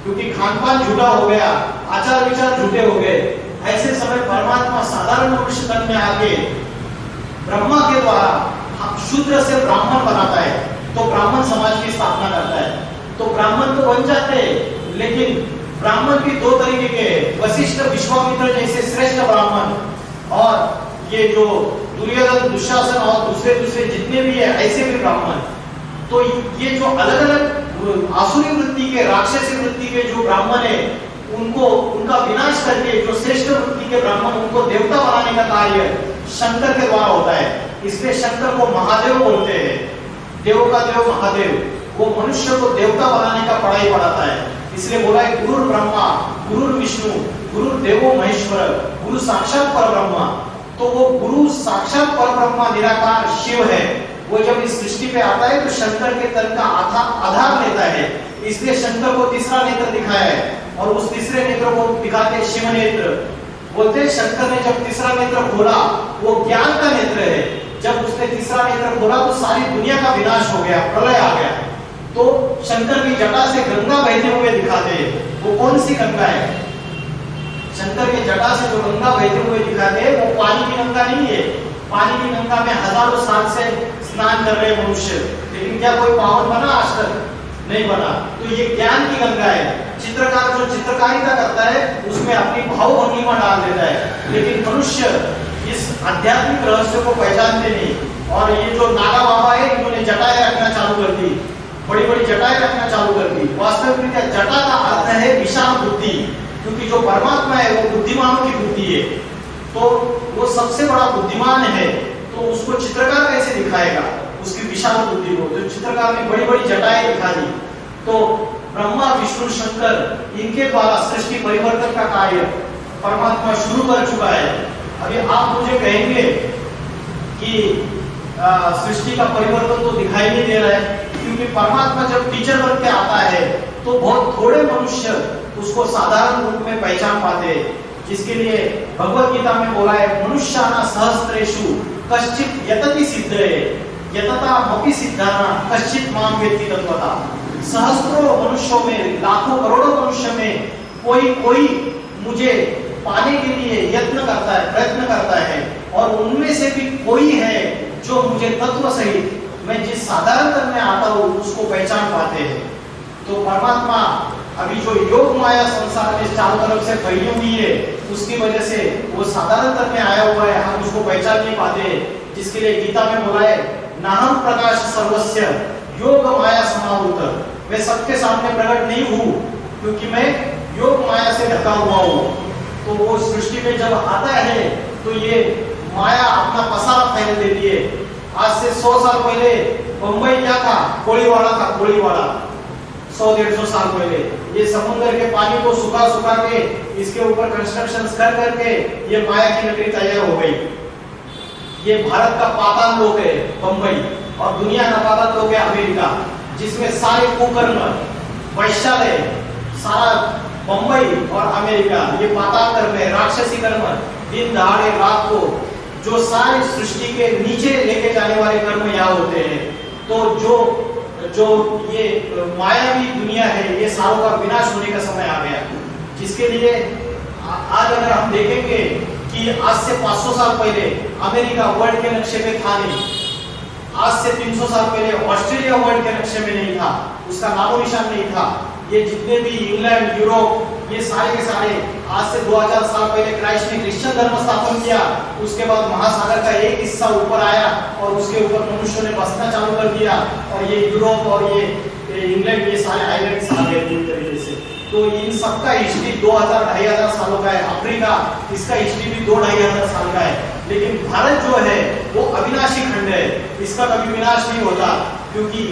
क्योंकि खानपान झूठा हो गया, आचार विचार झूठे हो गए। ऐसे समय परमात्मा साधारण मनुष्य तन में आके ब्रह्मा के द्वारा शूद्र से ब्राह्मण बनाता है, तो ब्राह्मण समाज की स्थापना करता है। तो ब्राह्मण तो बन जाते हैं, लेकिन ब्राह्मण भी 2 तरीके के, वशिष्ठ, विश्वामित्र जैसे श्रेष्ठ ब्राह्मण, और ये जो दुर्योधन, दुशासन और दूसरे जितने भी है ऐसे भी ब्राह्मण। तो ये जो अलग अलग आसुरी वृत्ति के, राक्षसी वृत्ति के जो ब्राह्मण है, उनका विनाश करके जो श्रेष्ठ वृत्ति के ब्राह्मण, उनको देवता बनाने का कार्य शंकर के द्वारा होता है। इसलिए शंकर को महादेव बोलते हैं, देव का देव महादेव। वो मनुष्य को देवता बनाने का पढ़ाई पढ़ाता है। इसलिए बोला है गुरु ब्रह्मा, गुरु विष्णु, गुरु देवो महेश्वर, गुरु साक्षात परब्रह्मा। तो वो गुरु साक्षात परब्रह्मा निराकार शिव है, वो जब इस सृष्टि पे आता है तो शंकर के तन का आधार लेता है, इसलिए शंकर को तीसरा नेत्र दिखाया है और उस तीसरे नेत्र को दिखाते शिव नेत्र। बोलते शंकर ने जब तीसरा नेत्र खोला वो ज्ञान का नेत्र है, जब उसने तीसरा नेत्र खोला तो सारी दुनिया का विनाश हो गया, प्रलय आ गया। तो शंकर की जटा से गंगा बहते हुए दिखाते हैं। वो कौन सी गंगा है? शंकर की जटा से जो गंगा बहते हुए दिखाते हैं वो पानी की गंगा नहीं है। पानी की गंगा में हजारों साल से स्नान कर रहे मनुष्य, लेकिन क्या कोई पावन बना? आज तक नहीं बना। तो ये ज्ञान की गंगा है। चित्रकार जो चित्रकारिता करता है उसमें अपनी भावभंगिमा डाल देता है, लेकिन मनुष्य इस आध्यात्मिक रहस्य को पहचानते नहीं। और ये जो नागा बाबा है इन्होंने जटाएं रखना चालू कर दी, बड़ी बड़ी जटाएं रखना चालू कर दी। वास्तविक में जटा का अर्थ है विशाल बुद्धि, क्योंकि जो परमात्मा है वो बुद्धिमानों की बुद्धि है, तो वो सबसे बड़ा बुद्धिमान है। तो उसको चित्रकार कैसे दिखाएगा उसकी विशाल बुद्धि को? तो चित्रकार ने बड़ी बड़ी जटाएं दिखा दी। तो ब्रह्मा विष्णु शंकर इनके द्वारा सृष्टि परिवर्तन का कार्य परमात्मा शुरू कर चुका है। अभी आप मुझे कहेंगे कि सृष्टि का परिवर्तन तो दिखाई नहीं दे रहा है, क्योंकि परमात्मा जब टीचर बन के आता है तो बहुत थोड़े मनुष्य उसको साधारण रूप में पहचान पाते हैं, जिसके लिए भगवत गीता में बोला है मनुष्याना सहस्त्रेषु कश्चित यतति सिद्धये यतता मपि सिद्धाना कश्चित मां वेत्ति तत्वता। सहस्त्रों मनुष्यों में, लाखों करोड़ों मनुष्य में कोई मुझे पाने के लिए यत्न करता है, प्रयत्न करता है, और उनमें से भी कोई है जो मुझे तत्व सहित मैं जिस साधारण तन में आता हूँ उसको पहचान पाते हैं। तो परमात्मा अभी जो योग माया संसार में चारों तरफ से फैली हुई है उसकी वजह से वो साधारण तन में आया हुआ है, हम उसको पहचान नहीं पाते, जिसके लिए गीता में बोला है नाहम प्रकाश सर्वस्य योग माया समावृत। मैं सबके सामने प्रकट नहीं हूँ क्योंकि मैं योग माया से ढका हुआ हूँ। तो वो सृष्टि में जब आता है तो ये माया अपना पसारा फैल देती है। आज से 100 साल पहले बंबई क्या था? कोळीवाड़ा था, कोळीवाड़ा। 100-150 साल पहले ये समुद्र के पानी को सुखा सुखा के इसके ऊपर कंस्ट्रक्शन कर करके ये माया की नगरी तैयार हो गई। ये भारत का पाताल लोक है बंबई, और दुनिया का पाताल लोक है अमेरिका, जिसमें सारे कुकर्म वैश्यालय सारा बंबई और अमेरिका ये पाताल कर्म है, राक्षसी कर्म, दिन दहाड़े रात को जो सारी सृष्टि के नीचे लेके जाने वाले कर्म यहाँ होते हैं। तो जो ये मायावी दुनिया है ये सारों का विनाश होने का समय आ गया, जिसके लिए आज अगर हम देखेंगे कि आज से 500 साल पहले अमेरिका वर्ल्ड के नक्शे में था नहीं, आज से 300 साल पहले ऑस्ट्रेलिया वर्ल्ड के नक्शे में नहीं था, उसका नामो निशान नहीं था। ये जितने भी इंग्लैंड, यूरोप, ये सारे के सारे आज से 2000 साल पहले क्राइस्ट ने क्रिश्चियन धर्म स्थापन किया, उसके बाद महासागर का एक हिस्सा ऊपर आया और उसके ऊपर मनुष्यों ने बसना चालू कर दिया, और ये यूरोप और ये इंग्लैंड ये सारे आइलैंड्स आ गए पूरी तरीके से। तो इन सबका हिस्ट्री 2000-2500 सालों का है। अफ्रीका, इसका हिस्ट्री भी 2-2500 साल का है। लेकिन भारत जो है वो अविनाशी खंड है, इसका कभी विनाश नहीं होता, क्योंकि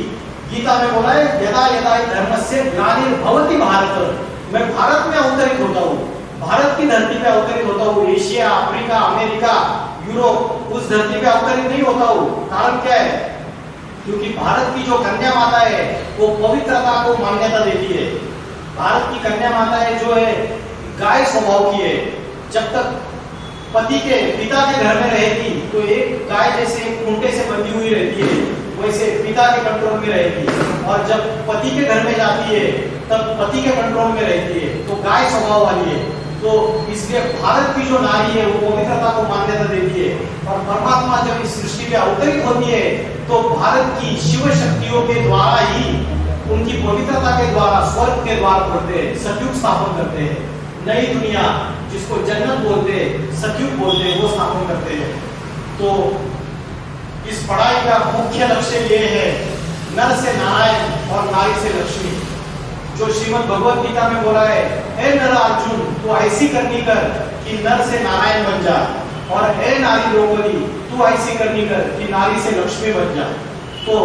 गीता में बोला है यदा यदा धर्मस्य ग्लानिर्भवति भारत। मैं भारत में अवतरित होता हूँ, भारत की धरती पे अवतरित होता हूँ। एशिया, अफ्रीका, अमेरिका, यूरोप उस धरती पे अवतरित नहीं होता हूँ। कारण क्या है? क्योंकि भारत की जो कन्या माता है वो पवित्रता को मान्यता देती है। भारत की कन्या माता जो है गाय स्वभाव की है। जब तक पति के पिता के घर में रहेगी तो एक गाय जैसे एक खूंटे से बंधी हुई रहती है, वैसे पिता के कंट्रोल में रहेगी, और जब पति के घर में जाती है तब पति के कंट्रोल में रहती है। तो गाय स्वभाव वाली है। तो इसलिए भारत की जो नारी है वो पवित्रता को मान्यता देती है। और परमात्मा जब इस सृष्टि पे अवतरित होती है तो भारत की शिव शक्तियों के द्वारा ही, उनकी पवित्रता के द्वारा स्वर्ग के द्वार खोलते हैं, सतयुग स्थापन करते हैं। नई दुनिया जिसको जन्नत बोलते हैं, सतयुग बोलते हैं, वो स्थापन करते हैं। तो इस पढ़ाई का मुख्य लक्ष्य ये है नर से नारायण और नारी से लक्ष्मी। जो श्रीमद् भगवत गीता में बोला है, हे नर अर्जुन तू ऐसी करनी कर कि नर से नारायण बन जा, और हे नारी द्रौपदी तू ऐसी करनी कर कि नारी से लक्ष्मी बन जा। तो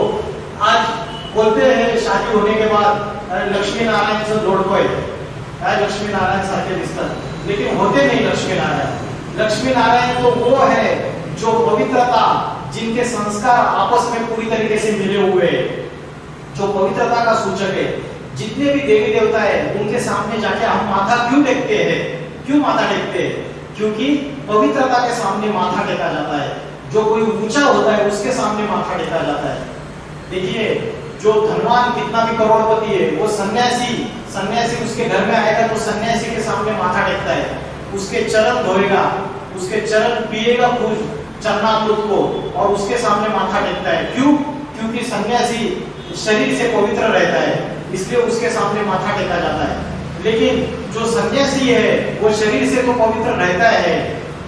आज बोलते हैं शादी होने के बाद लक्ष्मी नारायण से जोड़ पाए, लक्ष्मी नारायण सारखे दिसतात, लेकिन होते नहीं लक्ष्मी नारायण। लक्ष्मी नारायण तो वो है जो पवित्रता, जिनके संस्कार आपस में पूरी तरीके से मिले हुए हैं, जो पवित्रता का सूचक है। जितने भी देवी देवता है उनके सामने जाके हम माथा क्यों टेकते हैं? क्यों माथा टेकते हैं? क्योंकि पवित्रता के सामने माथा टेका जाता है। जो कोई ऊंचा होता है उसके सामने माथा टेका जाता है। देखिए, जो धनवान कितना भी करोड़पति है, वो सन्यासी उसके घर में आएगा तो सन्यासी के सामने माथा टेकता है, उसके चरण धोएगा, उसके चरण पिएगा पूज चरणामृत को, और उसके सामने माथा टेकता है। क्यों? क्योंकि सन्यासी शरीर से पवित्र रहता है, इसलिए उसके सामने माथा टेका जाता है। लेकिन जो सन्यासी है वो शरीर से तो पवित्र रहता है,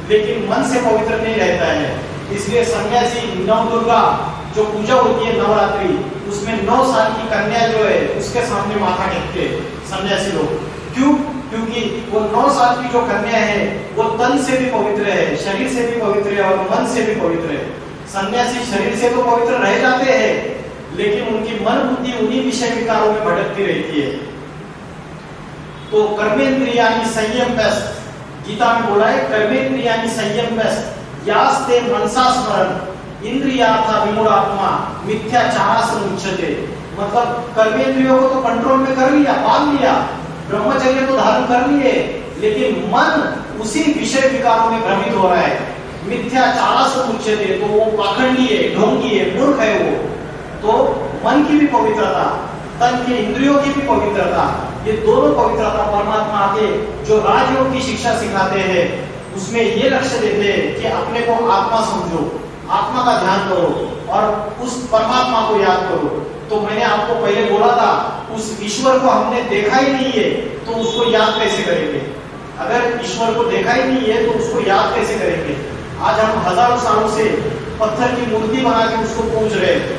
लेकिन मन से पवित्र नहीं रहता है। इसलिए सन्यासी नवदुर्गा जो पूजा होती है नवरात्रि, उसमें 9 साल की कन्या जो है उसके सामने माथा टेकते सन्यासी लोग। क्यों? क्योंकि वो 9 साल की जो कन्या है वो तन से भी पवित्र है, शरीर से भी पवित्र है और मन से भी पवित्र है। सन्यासी शरीर से तो पवित्र रह जाते हैं, लेकिन उनकी मन बुद्धि उन्हीं विषय विकारों में भटकती रहती है। तो कर्मेंद्रियाणि संयम्यस्त, गीता में बोला है कर्मेंद्रियाणि संयम्यस्त यास्ते मनसा स्मरण इंद्रियार्था विमूढ़ात्मा मिथ्याचारासम उच्यते। मतलब कर्मेंद्रियों को तो कंट्रोल में कर लिया, पाल लिया, ब्रह्मचर्य तो धारण कर लिए, लेकिन मन उसी विषय विकारों में भ्रमित हो रहा है। मिथ्याचारासम उच्यते, तो वो पाखंडी है, ढोंगी है, मूर्ख है वो। तो मन की भी पवित्रता, तन के इंद्रियों की भी पवित्रता, ये दोनों पवित्रता परमात्मा आके जो राजयोग की शिक्षा सिखाते हैं उसमें ये लक्ष्य देते हैं कि अपने को आत्मा समझो, आत्मा का ध्यान करो और उस परमात्मा को याद करो। तो मैंने आपको पहले बोला था, उस ईश्वर को हमने देखा ही नहीं है तो उसको याद कैसे करेंगे? अगर ईश्वर को देखा ही नहीं है तो उसको याद कैसे करेंगे? आज हम हजारों सालों से पत्थर की मूर्ति बना के उसको पूज रहे हैं,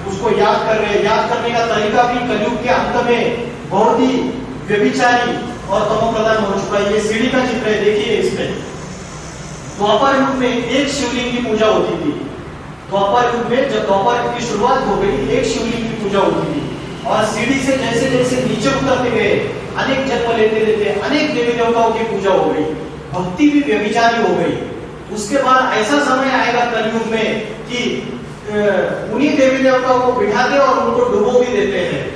उसको याद कर रहे हैं। याद करने का तरीका भी कलयुग के अंत में बहुत ही व्यभिचारी और तमोप्रधान हो चुका है। ये सीढ़ी का चित्र है, देखिए इसमें। द्वापर युग में एक शिवलिंग की पूजा होती थी। द्वापर युग में जब द्वापर युग की शुरुआत हो गई, एक शिवलिंग की पूजा होती थी, और सीढ़ी से जैसे जैसे नीचे उतरते गए, अनेक जन्म लेते लेते अनेक देवी देवताओं की पूजा हो गई, भक्ति भी व्यभिचारी हो गई। उसके बाद ऐसा समय आएगा कलयुग में कि उन्हीं देवी देवताओं को बिठा दे और उनको डुबो भी देते हैं।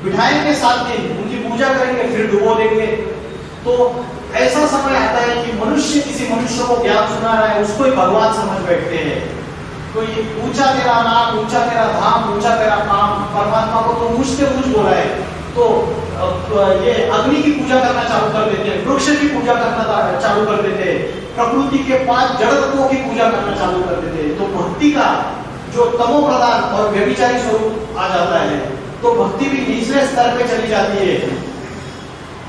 बिठाएंगे 7 दिन, उनकी पूजा करेंगे, फिर डुबो देंगे। तो ऐसा समय आता है कि मनुष्य किसी मनुष्य को ज्ञान सुना रहा है, उसको ही भगवान समझ बैठते हैं। तो ये ऊंचा तेरा नाम, ऊंचा तेरा धाम, ऊंचा तेरा काम, परमात्मा को तो ऊंच से ऊंच बोला है। तो ये अग्नि की पूजा करना चालू कर देते हैं, वृक्ष की पूजा करना चालू कर देते हैं, प्रकृति के 5 जड़ तत्वों की पूजा करना चालू कर देते हैं। तो भक्ति का जो तमो प्रधान और व्यभिचारी स्वरूप आ जाता है, तो भक्ति भी निचले स्तर पे चली जाती है।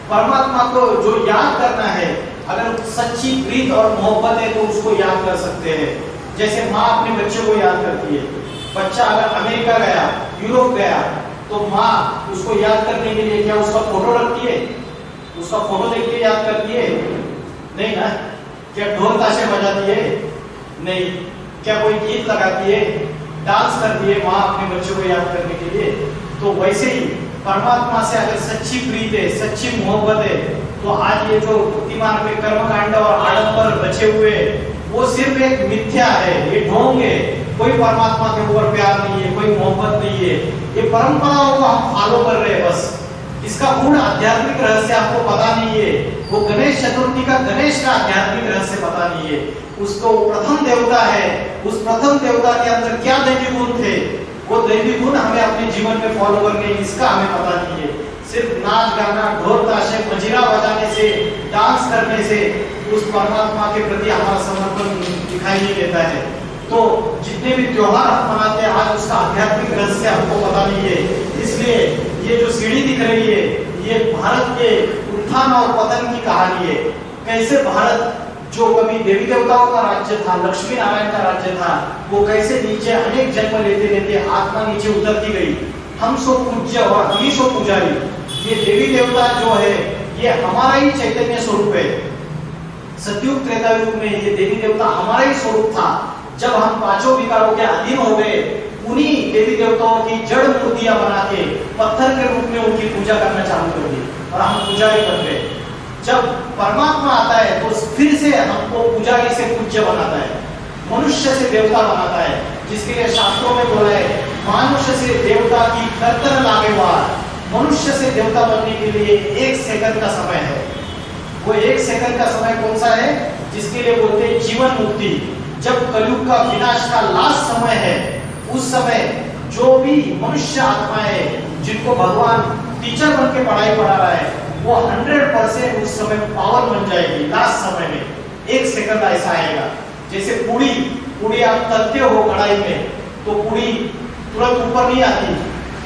परमात्मा को जो याद करना है, अगर सच्ची प्रीत और मोहब्बत है तो उसको याद कर सकते हैं। जैसे माँ अपने बच्चे को याद करती है। बच्चा अगर अमेरिका गया, यूरोप गया, तो माँ उसको याद करने के लिए क्या उसका फोटो रखती है? उसका फोटो देख के याद करती है? नहीं ना। क्या ढोल ताशे बजाती है? नहीं। क्या कोई गीत लगाती है, डांस करती है माँ अपने बच्चों को याद करने के लिए? तो वैसे ही परमात्मा से अगर सच्ची प्रीत है, सच्ची मोहब्बत है, तो आज ये जो भक्तिमान में कर्मकांड और आडंबर बचे हुए, वो सिर्फ एक मिथ्या है, ये ढोंग है। कोई परमात्मा के ऊपर प्यार नहीं है, कोई मोहब्बत नहीं है। ये परंपराओं को हम फॉलो कर रहे हैं बस। इसका पूर्ण आध्यात्मिक रहस्य आपको पता नहीं है। वो गणेश चतुर्थी का गणेश का आध्यात्मिक रहस्य पता नहीं है। उसको प्रथम देवता है, उस प्रथम देवता के अंदर क्या दैवी गुण थे, वो दैवी गुण हमें अपने जीवन में फॉलो करने, इसका हमें पता नहीं है। सिर्फ नाच गाना, ढोल ताशे, मजीरा बजाने से, डांस करने से उस परमात्मा के प्रति हमारा समर्पण दिखाई नहीं देता है। तो जितने भी त्योहार हम मनाते हैं, आज उसका आध्यात्मिक रहस्य हमको पता नहीं है। इसलिए ये जो सीढ़ी दिख रही है, ये भारत के उत्थान और पतन की कहानी है। कैसे भारत जो कभी देवी देवताओं का राज्य था, लक्ष्मी नारायण का राज्य था, वो कैसे नीचे अनेक जन्म लेते लेते आत्मा नीचे उतरती गई। हम सो पूज्य और हम ही सो पुजारी। ये देवी देवता जो है ये हमारा ही चैतन्य स्वरूप है। सतयुग त्रेता युग में ये देवी देवता हमारा ही स्वरूप था। जब हम 5 विकारों के अधीन हो गए, उन्हीं देवी देवताओं की जड़ मूर्तियां बना के पत्थर के रूप में उनकी पूजा करना चालू कर दी और हम पुजारी बन गए। जब परमात्मा आता है तो फिर से हमको पुजारी से पूज्य बनाता है, मनुष्य से देवता बनाता है, जिसके लिए शास्त्रों में बोला है मनुष्य से देवता की कर्तन लागेवार। मनुष्य से देवता बनने के लिए 1 सेकंड का समय है। वो 1 सेकंड का समय कौन सा है? जिसके लिए बोलते हैं जीवन मुक्ति। जब कलयुग का विनाश का लास्ट समय है, उस समय जो भी मनुष्य आत्माएं जिनको भगवान टीचर बन के पढ़ाई पढ़ा रहा है, वो 100% उस समय पावन बन जाएगी। लास्ट समय में 1 सेकंड ऐसा आएगा, जैसे पूड़ी आप तलते हो कढ़ाई में, तो पूड़ी तुरंत ऊपर नहीं आती,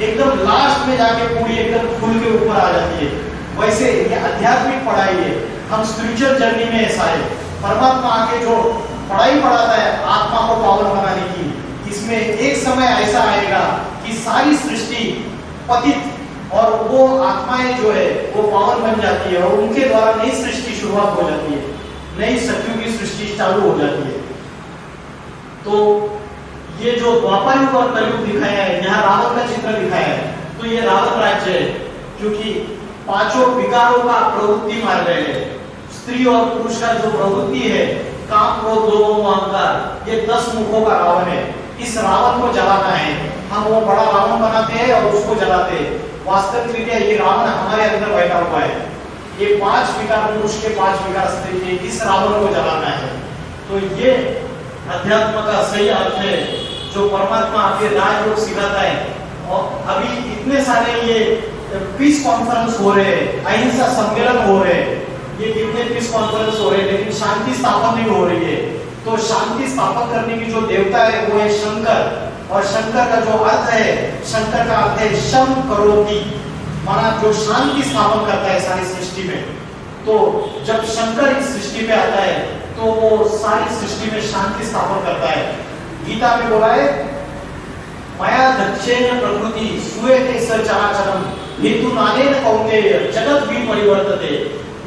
एकदम लास्ट में जाके पूड़ी एकदम फूल के ऊपर आ जाती है। वैसे ये आध्यात्मिक पढ़ाई है, हम स्पिरिचुअल जर्नी में ऐसा है। परमात्मा आके जो पढ़ाई पढ़ाता है आत्मा को पावन बनाने की, इसमें एक समय ऐसा आएगा कि सारी सृष्टि पतित और वो आत्माएं जो है वो पावन बन जाती है, और उनके द्वारा नई सृष्टि शुरुआत हो जाती है, नई सत्युग की सृष्टि चालू हो जाती है। तो ये जो द्वापर युग और कलयुग दिखाया है, यहाँ रावण का चित्र दिखाया है, तो ये रावण राज्य है, क्योंकि 5 विकारों का प्रवृत्ति मार रहे हैं। स्त्री और पुरुष का जो प्रवृत्ति है, काम, क्रोध, लोभ, अहंकार, ये 10 मुखों का रावण है। इस रावण को जलाना है। हम वो बड़ा रावण बनाते हैं और उसको जलाते हैं। वास्तविक में ये रावण हमारे अंदर बैठा हुआ है। ये 5 विकार पुरुष के, 5 विकार स्त्री के, इस रावण को जलाना है। तो ये अध्यात्म का सही अर्थ है जो परमात्मा आपके राजयोग सिखाता है। और अभी इतने सारे ये पीस कॉन्फ्रेंस हो रहे हैं, अहिंसा सम्मेलन हो रहे हैं, ये कितने पीस कॉन्फ्रेंस हो रहे हैं, लेकिन शांति स्थापन नहीं हो रही है। तो शांति स्थापन करने की जो देवता है वो है शंकर, और शंकर का जो अर्थ है, शंकर का अर्थ है शम करोति, माना जो शांति स्थापन करता है सारी सृष्टि में। तो जब शंकर इस सृष्टि में आता है तो वो सारी सृष्टि में शांति स्थापन करता है। गीता में बोला है मया दक्षेण प्रकृति सूयते स चराचरम हेतु नानेन कौन्तेय जगत भी परिवर्तते।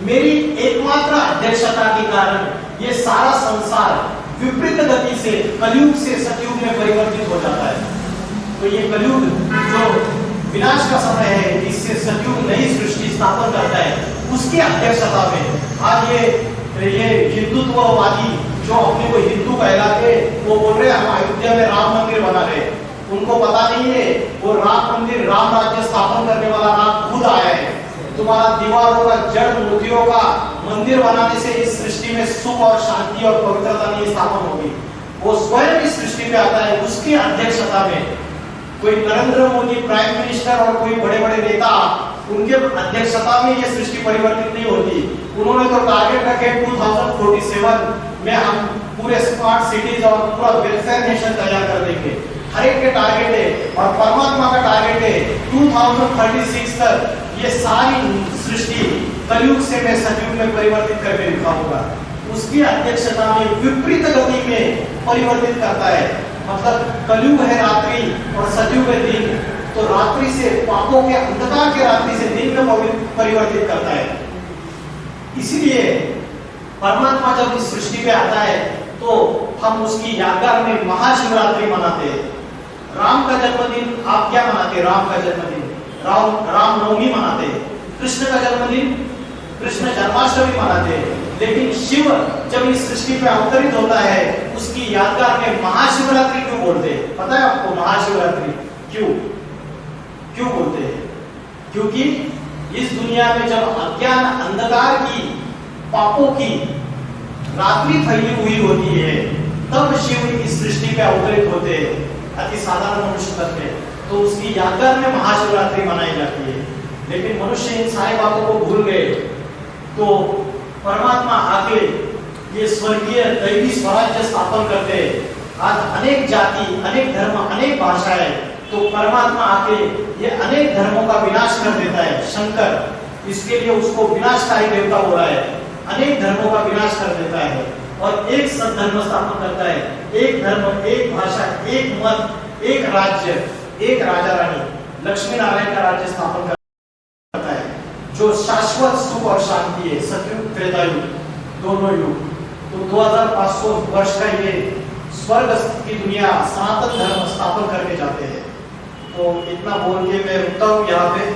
मेरी एकमात्र अध्यक्षता के कारण ये सारा संसार विपरीत गति से कलयुग से सतयुग में परिवर्तित हो जाता है। तो ये कलयुग जो विनाश का समय है, इससे सतयुग नई सृष्टि स्थापन करता है, उसकी अध्यक्षता में आज ये हिंदुत्ववादी जो अपने को हिंदू कहलाते, वो बोल रहे हम अयोध्या में राम मंदिर बना रहे। उनको पता नहीं है वो राम मंदिर, राम राज्य स्थापन करने वाला राम खुद आया है। तुम्हारा दीवारों का, जड़ मूर्तियों का मंदिर बनाने से इस सृष्टि में सुख और शांति और पवित्रता नहीं स्थापन होगी। वो स्वयं इस सृष्टि पे आता है, उसकी अध्यक्षता में। कोई नरेंद्र मोदी प्राइम मिनिस्टर और कोई बड़े बड़े नेता, उनके अध्यक्षता में ये सृष्टि परिवर्तित नहीं होती। उन्होंने तो टारगेट रखे 2047 में हम पूरे स्मार्ट सिटीज और पूरा वेलफेयर नेशन तैयार कर देंगे। हर एक के टारगेट है, और परमात्मा का टारगेट है 2036 तक ये सारी सृष्टि कलयुग से मैं सतयुग में परिवर्तित करके दिखाऊंगा। उसकी अध्यक्षता में विपरीत गति में परिवर्तित करता है। मतलब कलयुग है रात्रि और सतयुग है दिन, तो रात्रि से पापों के, अंधकार के रात्रि से दिन में परिवर्तित करता है। इसीलिए परमात्मा जब इस सृष्टि पे आता है तो हम उसकी यादगार में महाशिवरात्रि मनाते हैं। राम का जन्मदिन आप क्या मनाते हैं? राम का जन्मदिन रामनवमी मनाते हैं। कृष्ण का जन्मदिन कृष्ण जन्माष्टमी मनाते हैं। लेकिन शिव जब इस सृष्टि पे अवतरित होता है, उसकी यादगार में महाशिवरात्रि क्यों बोलते हैं? पता है आपको महाशिवरात्रि क्यों बोलते हैं? क्योंकि इस दुनिया में जब अज्ञान, अंधकार की, पापों की रात्रि फैली हुई होती है, तब शिव इस सृष्टि पे अवतरित होते हैं अति साधारण मनुष्य तक में। तो उसकी यादगार में महाशिवरात्रि मनाई जाती है। लेकिन मनुष्य इन सारी बातों को भूल गए, तो परमात्मा आके ये स्वर्गीय दैवी स्वराज्य स्थापन करते हैं। आज अनेक जाति, अनेक धर्म, अनेक भाषाएं, तो परमात्मा आके ये अनेक धर्मों का विनाश कर देता है। शंकर इसके लिए उसको विनाशकारी देवता बोला है। अनेक धर्मों का विनाश कर देता है और एक सद्धर्म स्थापन करता है। एक धर्म, एक भाषा, एक मत, एक राज्य, एक राजा रानी, लक्ष्मी नारायण का राज्य स्थापन करता है, जो शाश्वत सुख और शांति है। सतयुग, त्रेता युग, दोनों युग। तो 2500 वर्ष का ये स्वर्ग की दुनिया, सनातन धर्म स्थापन करके जाते हैं। तो इतना बोल के मैं रुकता हूँ यहाँ पे।